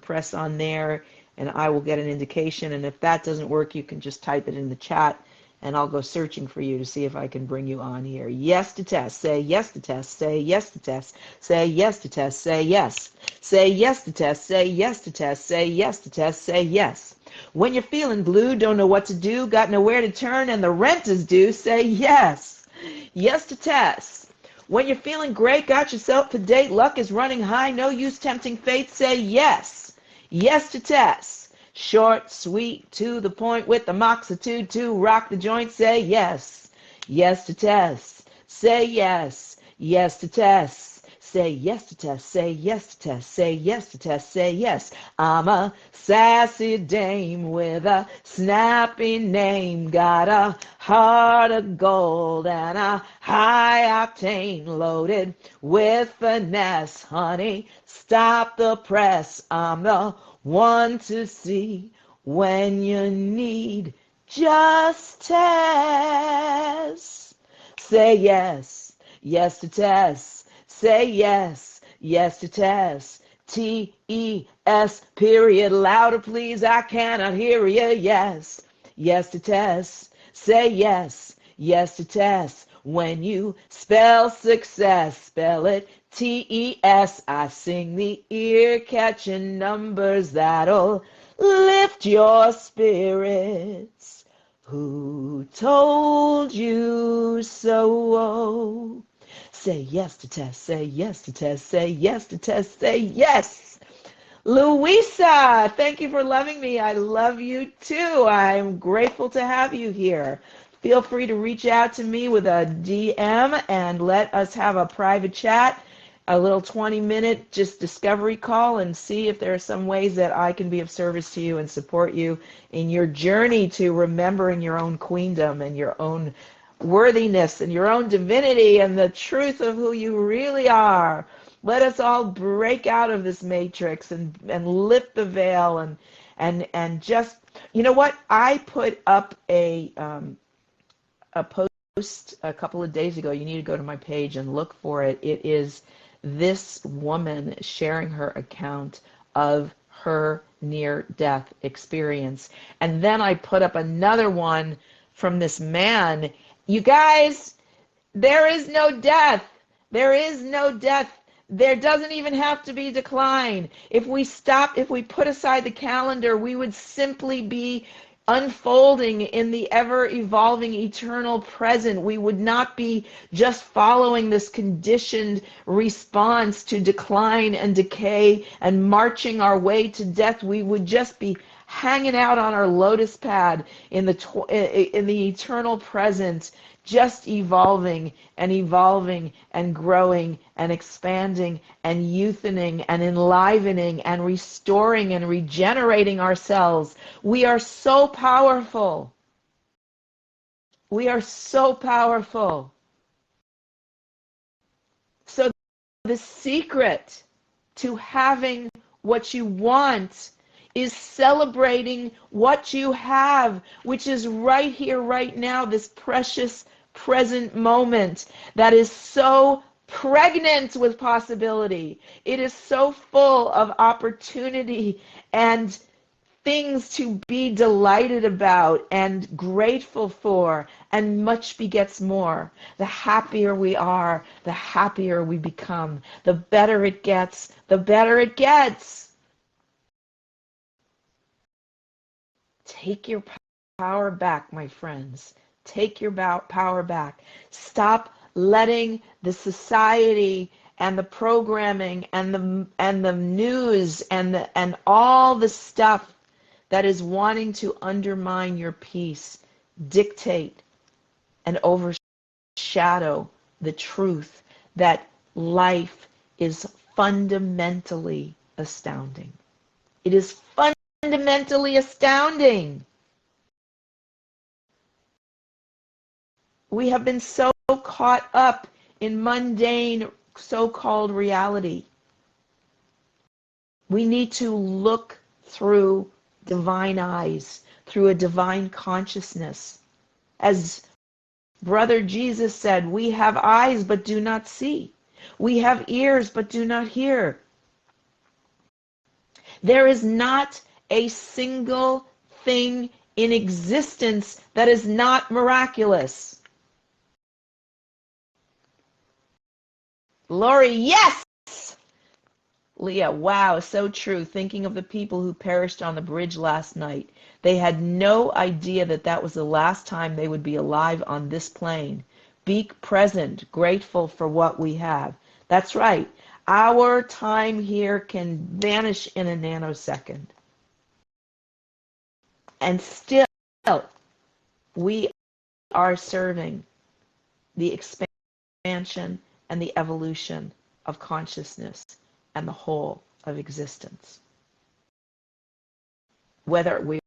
press on there and I will get an indication. And if that doesn't work, you can just type it in the chat and I'll go searching for you to see if I can bring you on here. Yes to test. Say yes to test. Say yes to test. Say yes to test. Say yes. Say yes to test. Say yes to test. Say yes to test. Say yes. When you're feeling blue, don't know what to do, got nowhere to turn, and the rent is due, say yes. Yes to test. When you're feeling great, got yourself to date, luck is running high, no use tempting fate, say yes. Yes to test. Short, sweet, to the point with the moxitude to rock the joint, say yes. Yes to test. Say yes. Yes to test. Say yes to test, say yes to test, say yes to test, say yes. I'm a sassy dame with a snappy name, got a heart of gold and a high octane loaded with finesse. Honey, stop the press, I'm the one to see when you need just test. Say yes, yes to test. Say yes, yes to test. T-E-S period. Louder please, I cannot hear you. Yes, yes to test. Say yes, yes to test. When you spell success, spell it TES. I sing the ear-catching numbers that'll lift your spirits. Who told you so? Say yes to test, say yes to test, say yes to test, say yes. Louisa, thank you for loving me. I love you too. I'm grateful to have you here. Feel free to reach out to me with a DM and let us have a private chat, a little 20-minute just discovery call, and see if there are some ways that I can be of service to you and support you in your journey to remembering your own queendom and your own worthiness and your own divinity and the truth of who you really are. Let us all break out of this matrix and lift the veil and just, you know what? I put up a post a couple of days ago. You need to go to my page and look for it. It is this woman sharing her account of her near-death experience. And then I put up another one from this man. You guys, there is no death. There is no death. There doesn't even have to be decline. If we put aside the calendar, we would simply be unfolding in the ever-evolving eternal present. We would not be just following this conditioned response to decline and decay and marching our way to death. We would just be hanging out on our lotus pad in the eternal present, just evolving and growing and expanding and youthening and enlivening and restoring and regenerating ourselves. We are so powerful. We are so powerful. So the secret to having what you want is celebrating what you have, which is right here, right now, this precious present moment that is so pregnant with possibility. It is so full of opportunity and things to be delighted about and grateful for, and much begets more. The happier we are, the happier we become. The better it gets, the better it gets. Take your power back, my friends. Take your power back. Stop letting the society and the programming and the news and all the stuff that is wanting to undermine your peace dictate and overshadow the truth that life is fundamentally astounding. It is fundamentally astounding. We have been so caught up in mundane so-called reality. We need to look through divine eyes, through a divine consciousness. As Brother Jesus said, we have eyes but do not see. We have ears but do not hear. There is not a single thing in existence that is not miraculous. Lori, yes! Leah, wow, so true. Thinking of the people who perished on the bridge last night. They had no idea that that was the last time they would be alive on this plane. Be present, grateful for what we have. That's right. Our time here can vanish in a nanosecond. And still, we are serving the expansion and the evolution of consciousness and the whole of existence. Whether we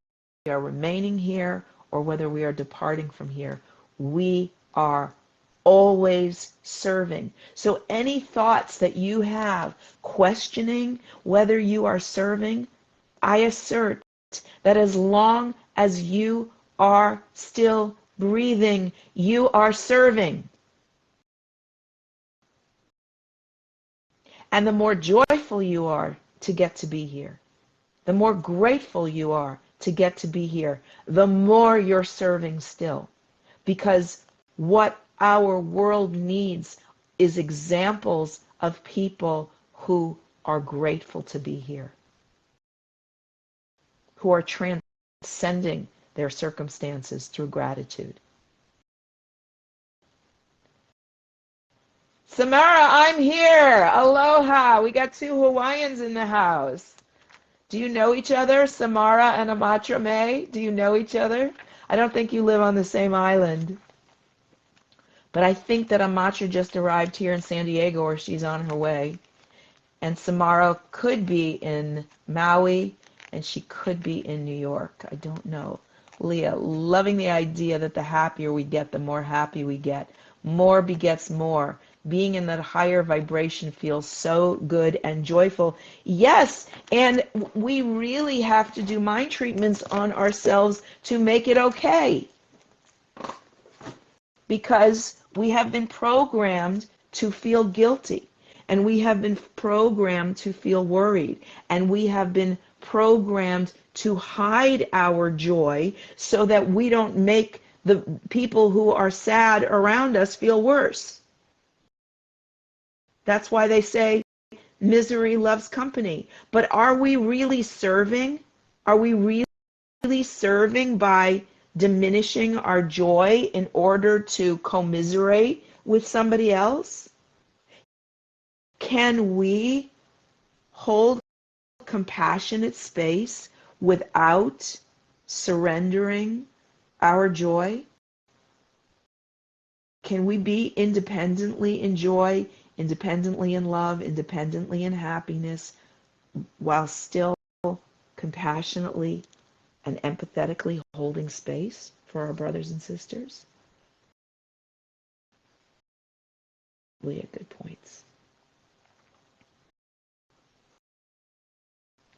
are remaining here or whether we are departing from here, we are always serving. So any thoughts that you have questioning whether you are serving, I assert that as long as you are still breathing, you are serving. And the more joyful you are to get to be here, the more grateful you are to get to be here, the more you're serving still. Because what our world needs is examples of people who are grateful to be here, who are transcending their circumstances through gratitude. Samara, I'm here. Aloha. We got two Hawaiians in the house. Do you know each other, Samara and Amatra May? Do you know each other? I don't think you live on the same island. But I think that Amatra just arrived here in San Diego, or she's on her way. And Samara could be in Maui, and she could be in New York. I don't know. Leah, loving the idea that the happier we get, the more happy we get. More begets more. Being in that higher vibration feels so good and joyful. Yes, and we really have to do mind treatments on ourselves to make it okay. Because we have been programmed to feel guilty, and we have been programmed to feel worried, and we have been programmed to hide our joy so that we don't make the people who are sad around us feel worse. That's why they say misery loves company. But are we really serving? Are we really serving by diminishing our joy in order to commiserate with somebody else? Can we hold compassionate space without surrendering our joy? Can we be independently in joy, independently in love, independently in happiness, while still compassionately and empathetically holding space for our brothers and sisters? Leah, good points.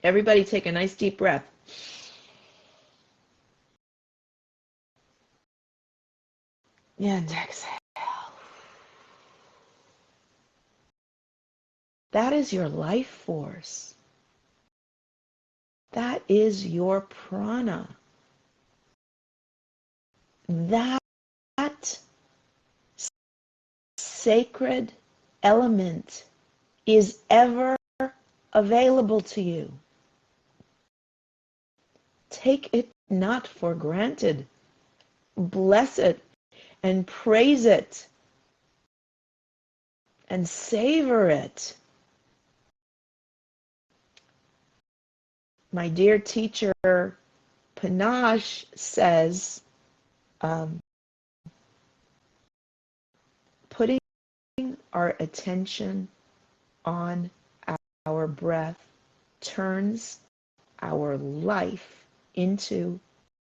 Everybody take a nice deep breath. And exhale. That is your life force. That is your prana. That sacred element is ever available to you. Take it not for granted. Bless it and praise it and savor it. My dear teacher, Panache, says, putting our attention on our breath turns our life into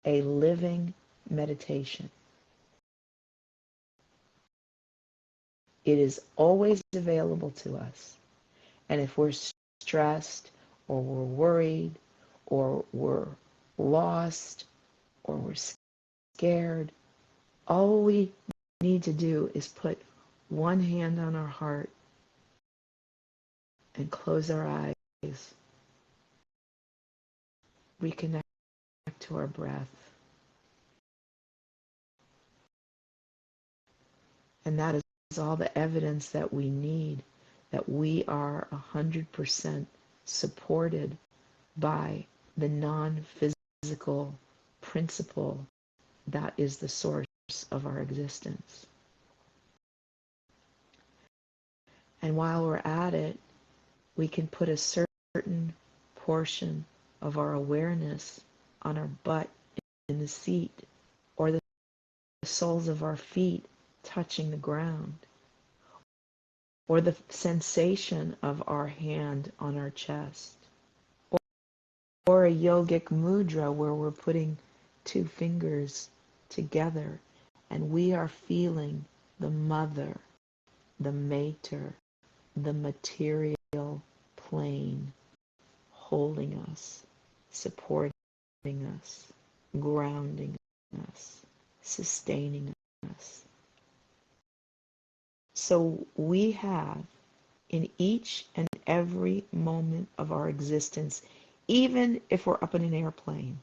a living meditation. It is always available to us. And if we're stressed, or we're worried, or we're lost, or we're scared, all we need to do is put one hand on our heart and close our eyes. Reconnect to our breath. And that is all the evidence that we need that we are 100% supported by the non-physical principle that is the source of our existence. And while we're at it, we can put a certain portion of our awareness on our butt in the seat, or the soles of our feet touching the ground, or the sensation of our hand on our chest, or a yogic mudra where we're putting two fingers together and we are feeling the mother, the mater, the material plane holding us, supporting us, grounding us, sustaining us. So we have in each and every moment of our existence, even if we're up in an airplane,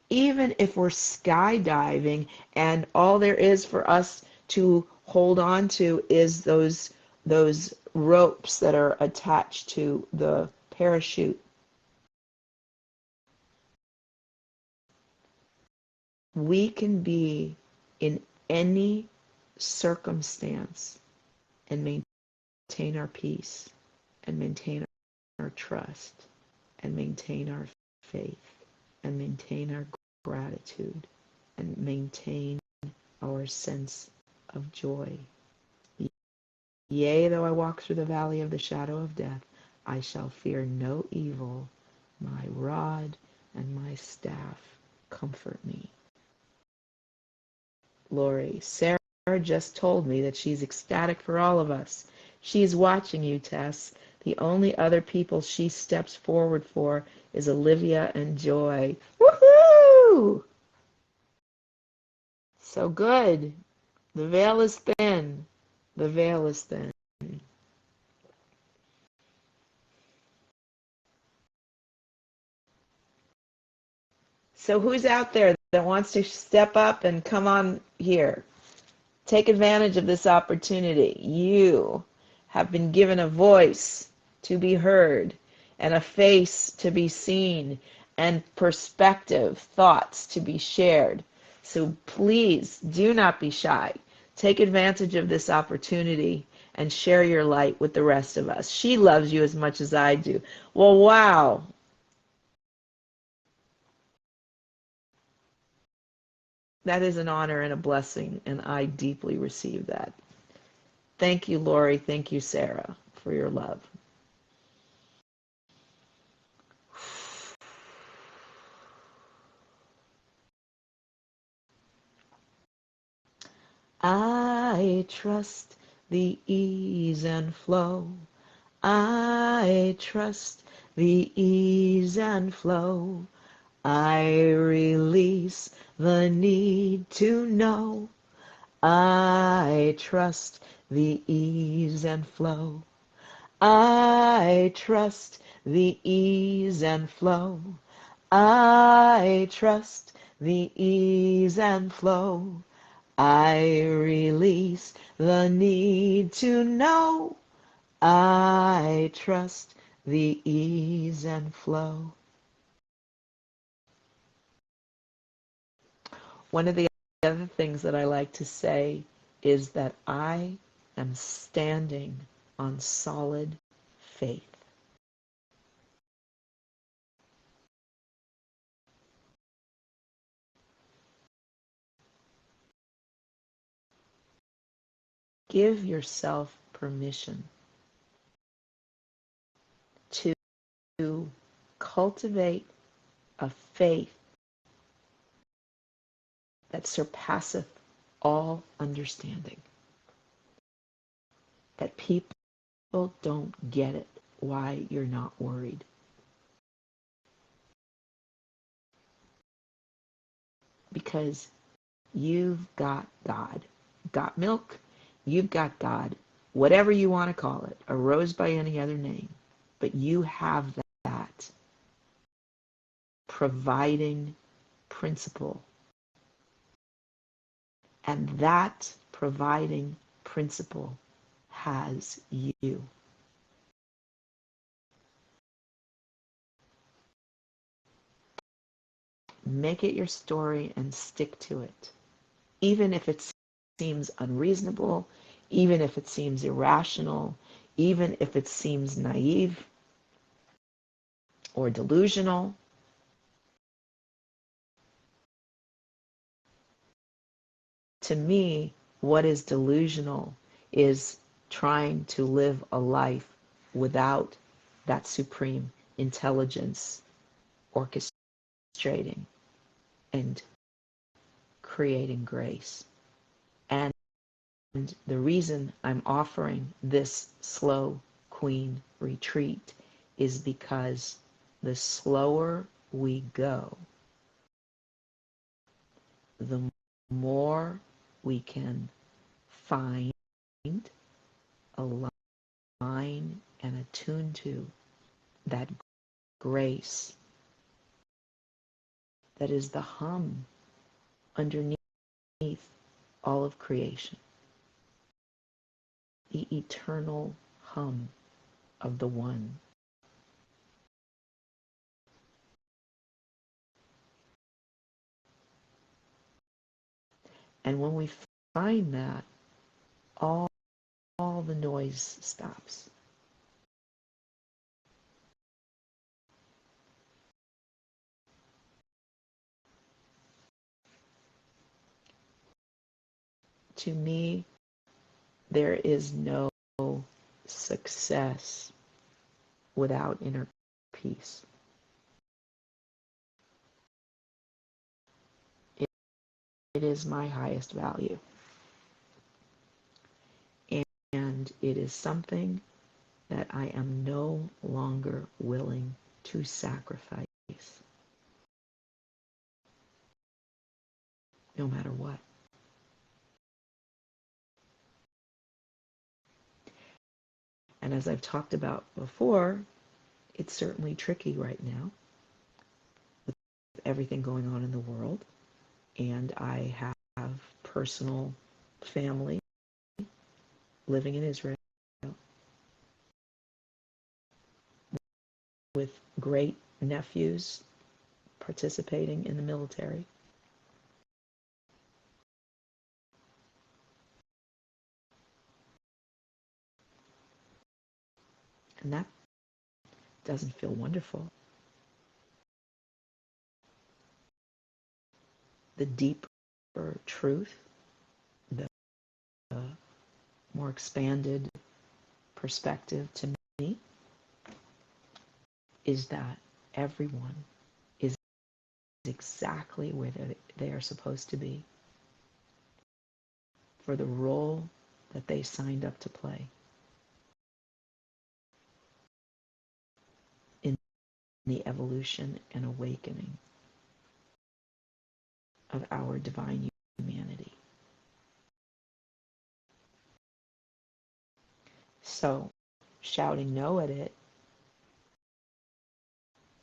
even if we're skydiving and all there is for us to hold on to is those ropes that are attached to the parachute. We can be in any circumstance and maintain our peace and maintain our trust and maintain our faith and maintain our gratitude and maintain our sense of joy. Yea, though I walk through the valley of the shadow of death, I shall fear no evil. My rod and my staff comfort me. Lori, Sarah just told me that she's ecstatic for all of us. She's watching you, Tess. The only other people she steps forward for is Olivia and Joy. Woohoo! So good. The veil is thin. The veil is thin. So who's out there that wants to step up and come on here? Take advantage of this opportunity. You have been given a voice to be heard and a face to be seen and perspective, thoughts to be shared. So please do not be shy. Take advantage of this opportunity and share your light with the rest of us. She loves you as much as I do. Well, wow. That is an honor and a blessing, and I deeply receive that. Thank you, Lori. Thank you, Sarah, for your love. I trust the ease and flow. I trust the ease and flow. I release the need to know. I trust the ease and flow. I trust the ease and flow. I trust the ease and flow. I release the need to know. I trust the ease and flow. One of the other things that I like to say is that I am standing on solid faith. Give yourself permission to cultivate a faith that surpasseth all understanding. That people don't get it, why you're not worried. Because you've got God. Got milk, you've got God. Whatever you want to call it, a rose by any other name. But you have that providing principle. And that providing principle has you. Make it your story and stick to it. Even if it seems unreasonable, even if it seems irrational, even if it seems naive or delusional. To me, what is delusional is trying to live a life without that supreme intelligence orchestrating and creating grace. And the reason I'm offering this slow queen retreat is because the slower we go, the more we can find, align, and attune to that grace that is the hum underneath all of creation. the eternal hum of the one. And when we find that, all the noise stops. To me, there is no success without inner peace. It is my highest value. And it is something that I am no longer willing to sacrifice, no matter what. And as I've talked about before, it's certainly tricky right now with everything going on in the world. And I have personal family living in Israel with great nephews participating in the military. And that doesn't feel wonderful. The deeper truth, the more expanded perspective to me is that everyone is exactly where they are supposed to be for the role that they signed up to play in the evolution and awakening of our divine humanity. So, shouting no at it,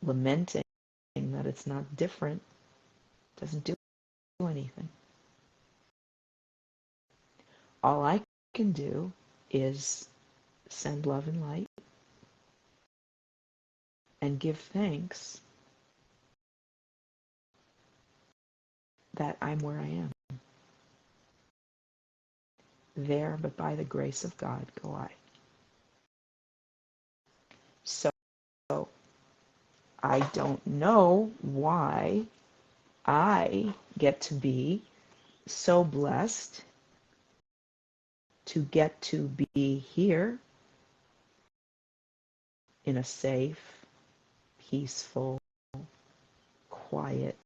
lamenting that it's not different, doesn't do anything. All I can do is send love and light and give thanks that I'm where I am. There, but by the grace of God, go I. So, I don't know why I get to be so blessed to get to be here in a safe, peaceful, quiet,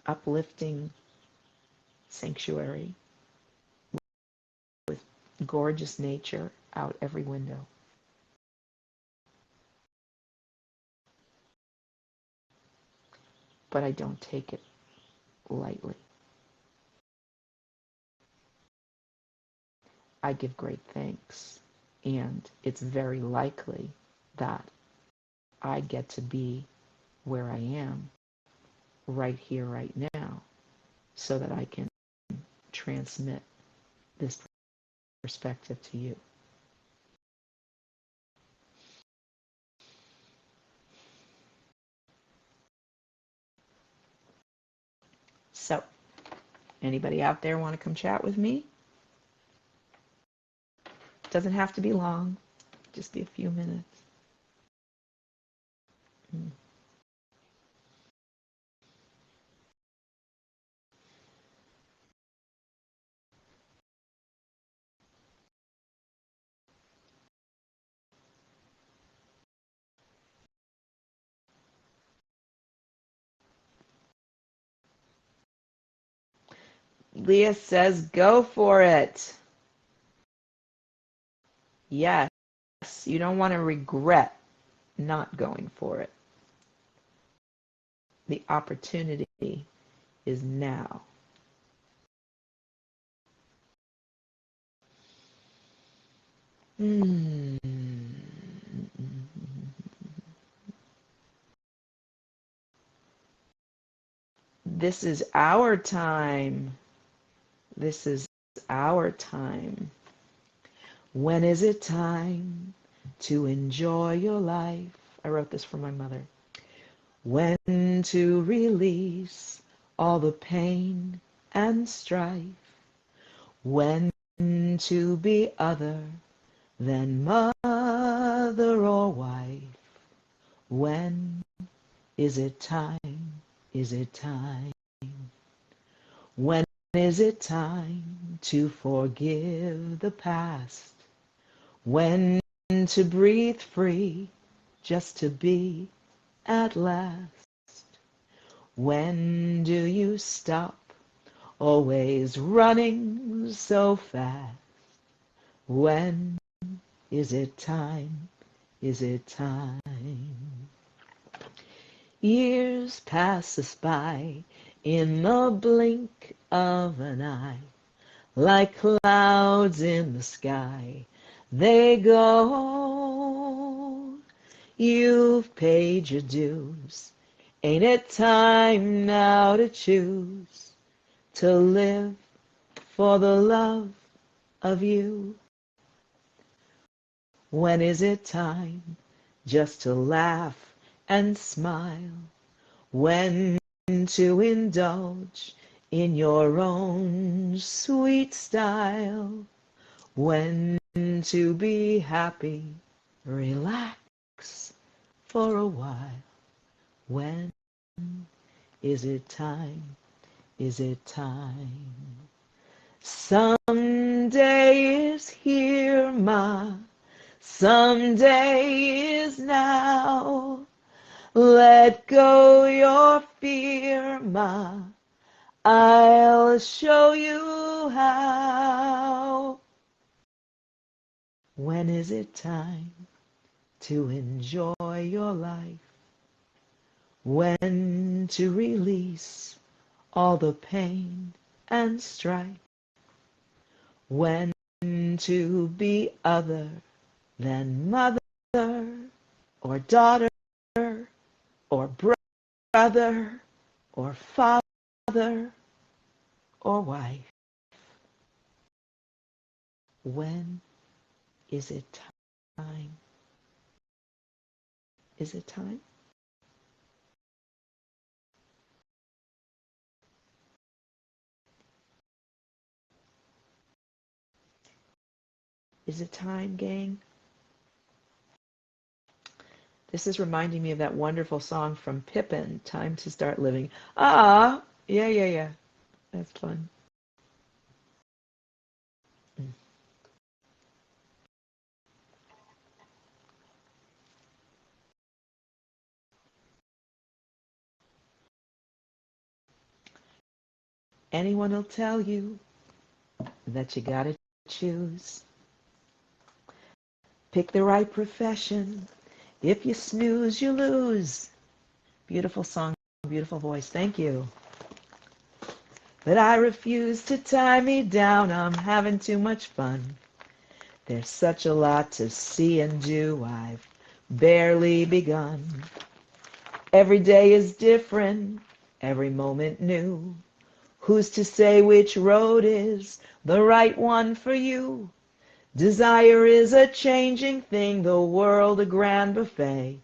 uplifting sanctuary with gorgeous nature out every window. But I don't take it lightly. I give great thanks, and it's very likely that I get to be where I am right here, right now, so that I can transmit this perspective to you. So, anybody out there want to come chat with me? Doesn't have to be long, just be a few minutes. Leah says, go for it. Yes, you don't want to regret not going for it. The opportunity is now. This is our time. This is our time? When is it time to enjoy your life? I wrote this for my mother. When to release all the pain and strife. When to be other than mother or wife. When is it time? Is it time? When is it time to forgive the past? When to breathe free, just to be at last? When do you stop, always running so fast? When is it time? Is it time? Years pass us by in the blink of an eye, like clouds in the sky. They go. You've paid your dues. Ain't it time now to choose to live for the love of you? When is it time just to laugh and smile? When to indulge in your own sweet style? When to be happy, relax for a while? When is it time? Is it time? Someday is here, ma. Someday is now. Let go your fear, ma. I'll show you how. When is it time to enjoy your life? When to release all the pain and strife? When to be other than mother or daughter or brother or father or wife? When is it time? Is it time? Is it time, gang? This is reminding me of that wonderful song from Pippin, Time to Start Living. Ah, yeah. That's fun. Anyone will tell you that you gotta choose. Pick the right profession. If you snooze, you lose. Beautiful song, beautiful voice. Thank you. But I refuse to tie me down. I'm having too much fun. There's such a lot to see and do. I've barely begun. Every day is different, every moment new. Who's to say which road is the right one for you? Desire is a changing thing, the world a grand buffet,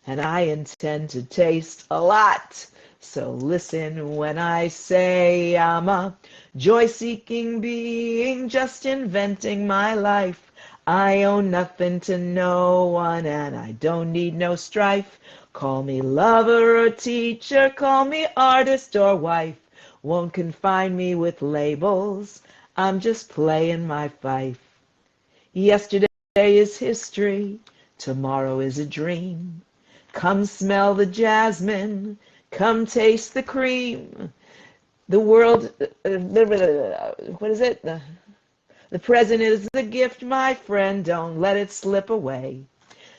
and I intend to taste a lot. So listen when I say I'm a joy-seeking being, just inventing my life. I owe nothing to no one, and I don't need no strife. Call me lover or teacher, call me artist or wife. Won't confine me with labels, I'm just playing my fife. Yesterday is history, tomorrow is a dream. Come smell the jasmine, come taste the cream. The world, what is it? The present is the gift, my friend, don't let it slip away.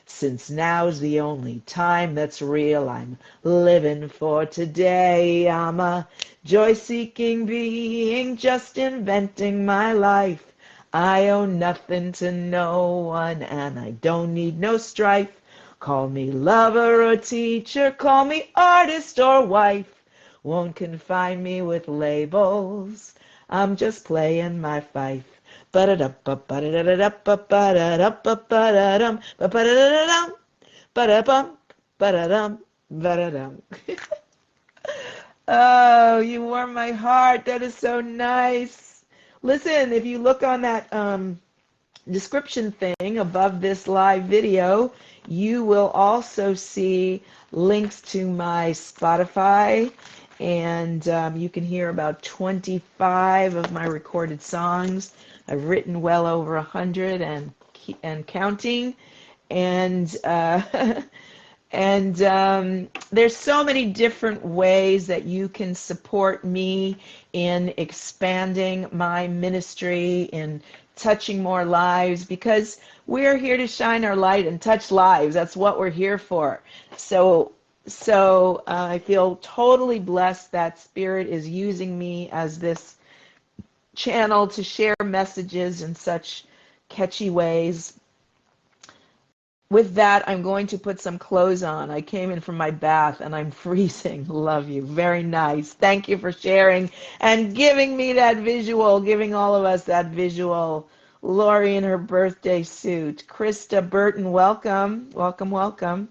Since now's the only time that's real, I'm living for today. I'm a joy-seeking being, just inventing my life. I owe nothing to no one, and I don't need no strife. Call me lover or teacher, call me artist or wife. Won't confine me with labels, I'm just playing my fife. Ba-da-da-ba-ba-da-da-da-ba-ba-da-da-ba-ba-da-dum, ba-ba-da-da-da-dum, ba-da-bum, ba-da-dum, ba-da-dum. Oh, you warm my heart. That is so nice. Listen, if you look on that description thing above this live video, you will also see links to my Spotify, and you can hear about 25 of my recorded songs. I've written well over 100 and counting, and there's so many different ways that you can support me in expanding my ministry, in touching more lives, because we're here to shine our light and touch lives. That's what we're here for. So I feel totally blessed that Spirit is using me as this channel to share messages in such catchy ways. With that, I'm going to put some clothes on. I came in from my bath and I'm freezing. Love you. Very nice. Thank you for sharing and giving me that visual, giving all of us that visual. Lori in her birthday suit. Krista Burton, welcome. Welcome, welcome.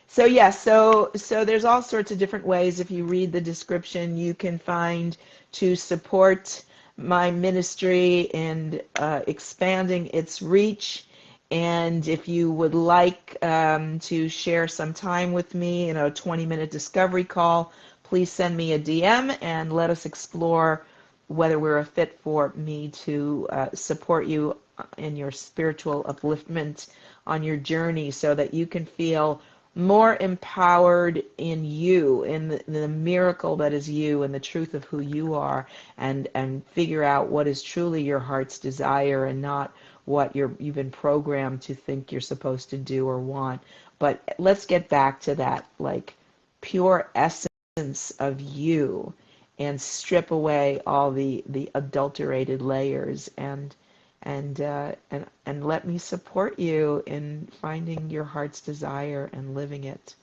So yes, so there's all sorts of different ways. If you read the description, you can find to support my ministry and expanding its reach. And if you would like to share some time with me in a 20-minute discovery call, please send me a DM and let us explore whether we're a fit for me to support you in your spiritual upliftment on your journey, so that you can feel more empowered in you, in the miracle that is you, and the truth of who you are, and figure out what is truly your heart's desire and not what you've been programmed to think you're supposed to do or want. But let's get back to that like pure essence of you and strip away all the adulterated layers, and let me support you in finding your heart's desire and living it.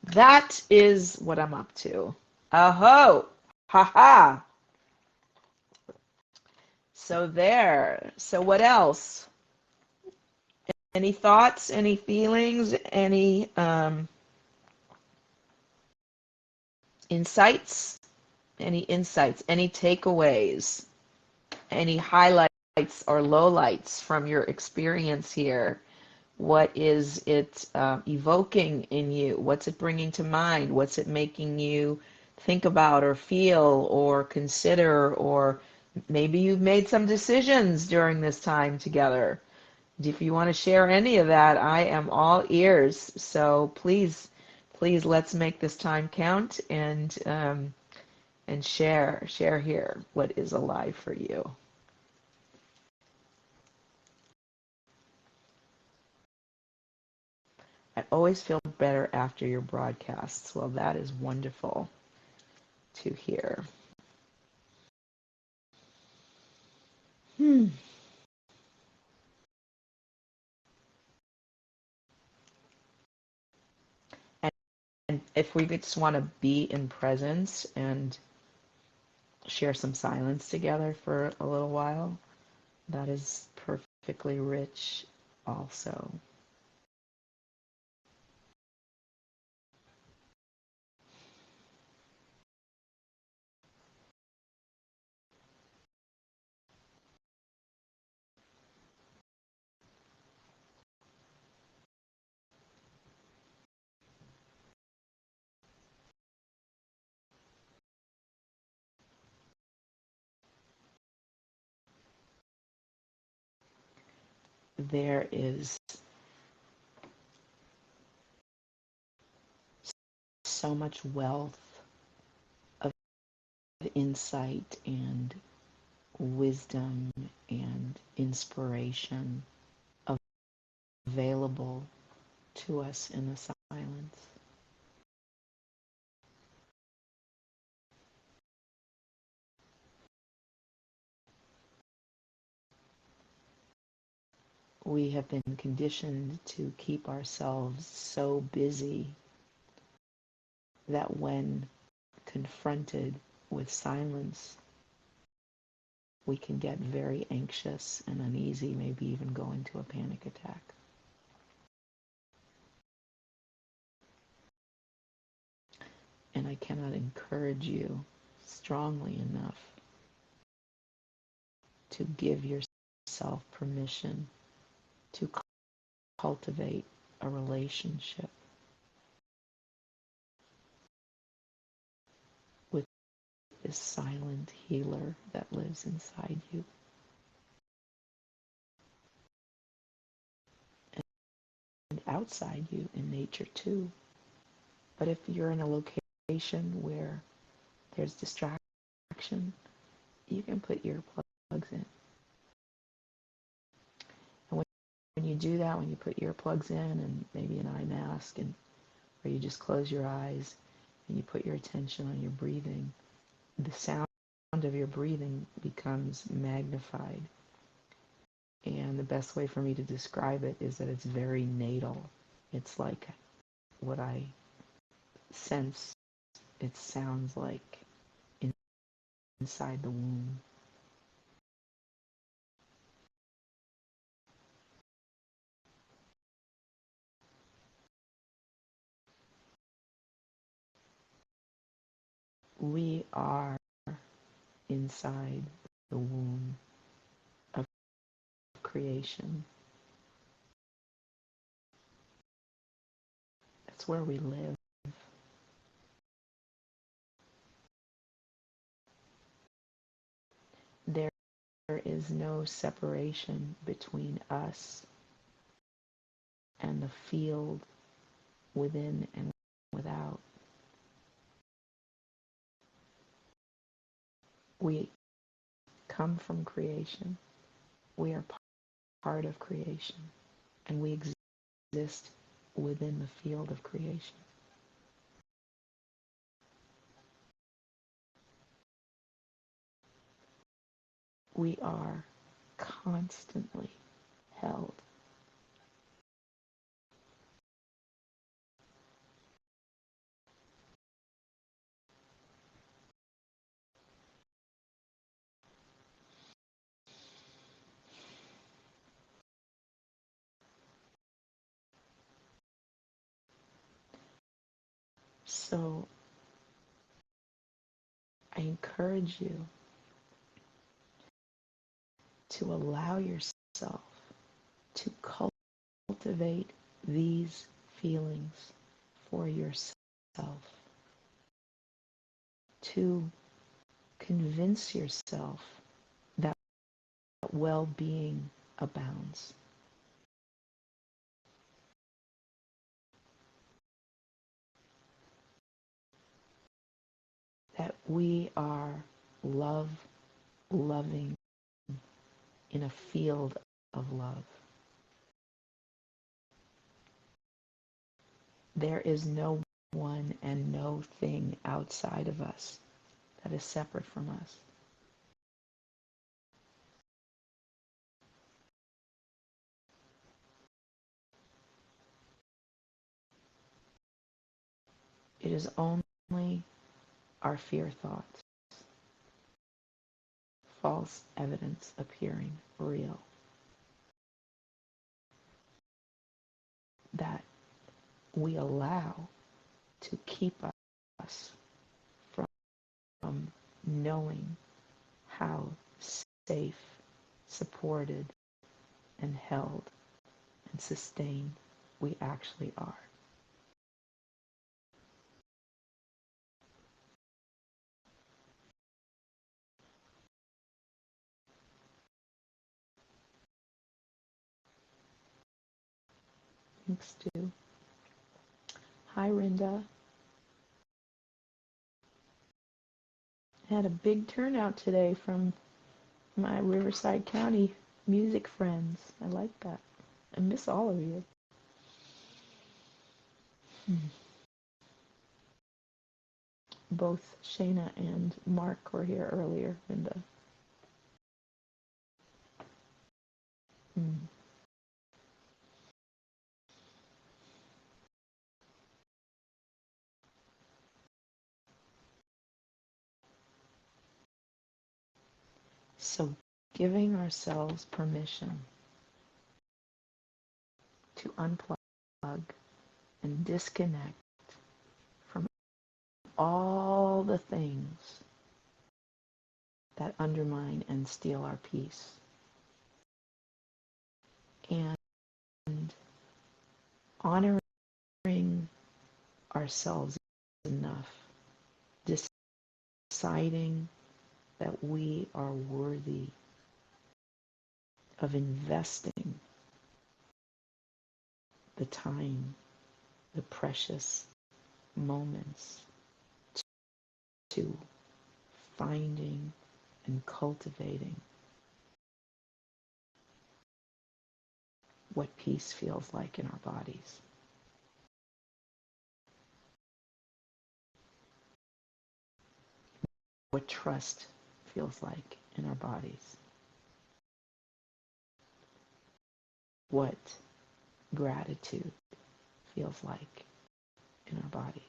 That is what I'm up to. Aho! Ha ha! So there. So what else? Any thoughts? Any feelings? Any insights? Any insights? Any takeaways? Any highlights or lowlights from your experience here? What is it evoking in you? What's it bringing to mind? What's it making you think about or feel or consider? Or maybe you've made some decisions during this time together. If you want to share any of that, I am all ears. So please, please, let's make this time count, and share here what is alive for you. I always feel better after your broadcasts. Well, that is wonderful to hear. And if we just want to be in presence and share some silence together for a little while, that is perfectly rich also. There is so much wealth of insight and wisdom and inspiration available to us in the silence. We have been conditioned to keep ourselves so busy that when confronted with silence, we can get very anxious and uneasy, maybe even go into a panic attack. And I cannot encourage you strongly enough to give yourself permission to cultivate a relationship with this silent healer that lives inside you. And outside you in nature too. But if you're in a location where there's distraction, you can put earplugs in. And when you do that, when you put earplugs in and maybe an eye mask, and or you just close your eyes and you put your attention on your breathing, the sound of your breathing becomes magnified. And the best way for me to describe it is that it's very natal. It's like what I sense it sounds like inside the womb. We are inside the womb of creation. That's where we live. There is no separation between us and the field within and without. We come from creation. We are part of creation, and we exist within the field of creation. We are constantly held. So I encourage you to allow yourself to cultivate these feelings for yourself, to convince yourself that well-being abounds. That we are loving in a field of love. There is no one and no thing outside of us that is separate from us. It is only our fear thoughts, false evidence appearing real, that we allow to keep us from knowing how safe, supported, and held and sustained we actually are. Thanks, Stu. Hi, Rinda. I had a big turnout today from my Riverside County music friends. I like that. I miss all of you. Both Shayna and Mark were here earlier, Rinda. So giving ourselves permission to unplug and disconnect from all the things that undermine and steal our peace. And honoring ourselves enough, deciding that we are worthy of investing the time, the precious moments to finding and cultivating what peace feels like in our bodies. What trust feels like in our bodies. What gratitude feels like in our bodies.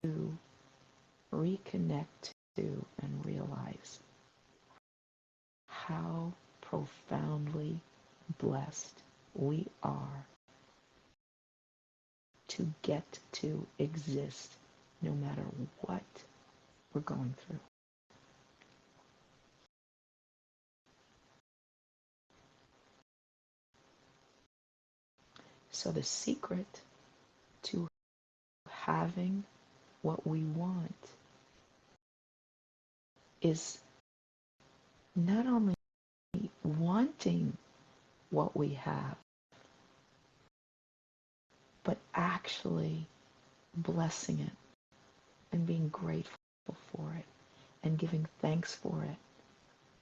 To reconnect to and realize how profoundly blessed we are to get to exist no matter what we're going through. So the secret to having what we want is not only wanting what we have, but actually blessing it and being grateful for it and giving thanks for it.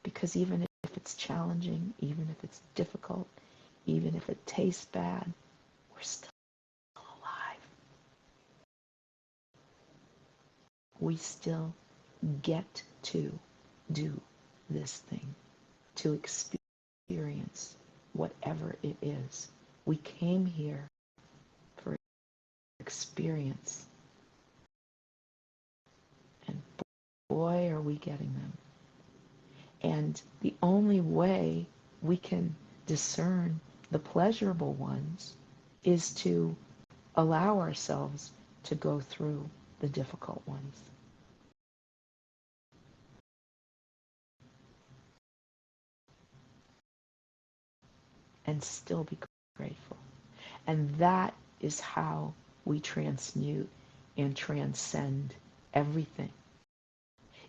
Because even if it's challenging, even if it's difficult, even if it tastes bad, we're still alive. We still get to do this thing, to experience whatever it is. We came here for experience. And boy, are we getting them. And the only way we can discern the pleasurable ones is to allow ourselves to go through the difficult ones. And still be grateful. And that is how we transmute and transcend everything.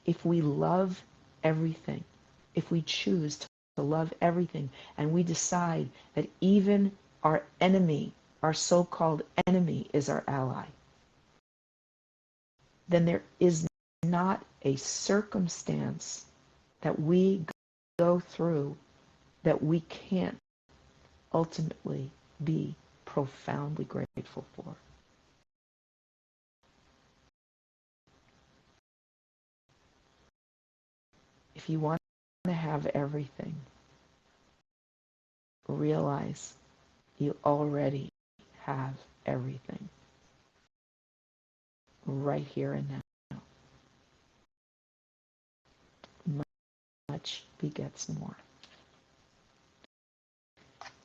If we love everything, if we choose to love everything, and we decide that even our enemy, our so-called enemy, is our ally, then there is not a circumstance that we go through that we can't ultimately be profoundly grateful for. If you want to have everything, realize you already have everything right here and now. Much begets more.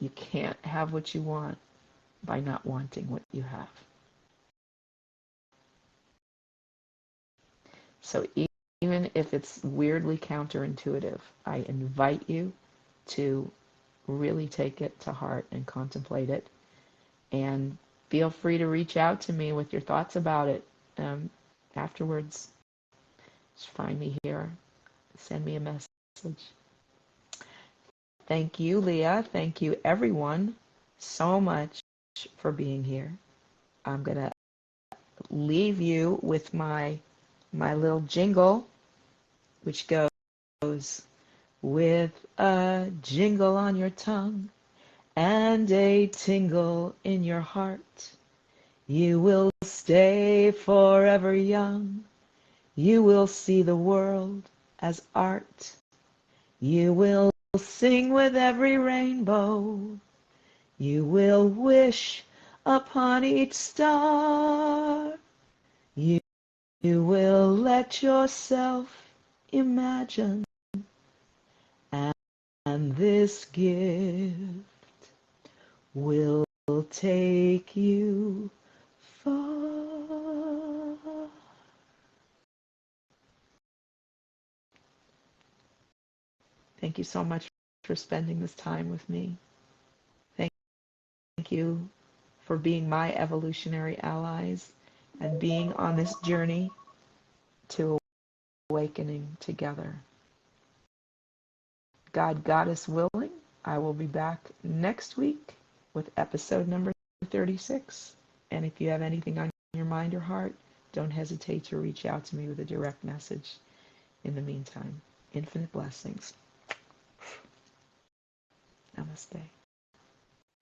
You can't have what you want by not wanting what you have. So even if it's weirdly counterintuitive, I invite you to really take it to heart and contemplate it. And feel free to reach out to me with your thoughts about it afterwards. Just find me here. Send me a message. Thank you, Leah. Thank you, everyone, so much for being here. I'm going to leave you with my little jingle, which goes, with a jingle on your tongue and a tingle in your heart, you will stay forever young. You will see the world as art. You will sing with every rainbow. You will wish upon each star. You You will let yourself imagine, and this gift will take you far. Thank you so much for spending this time with me. Thank you for being my evolutionary allies and being on this journey to awakening together. God, Goddess willing, I will be back next week with episode number 36. And if you have anything on your mind or heart, don't hesitate to reach out to me with a direct message. In the meantime, infinite blessings. Namaste.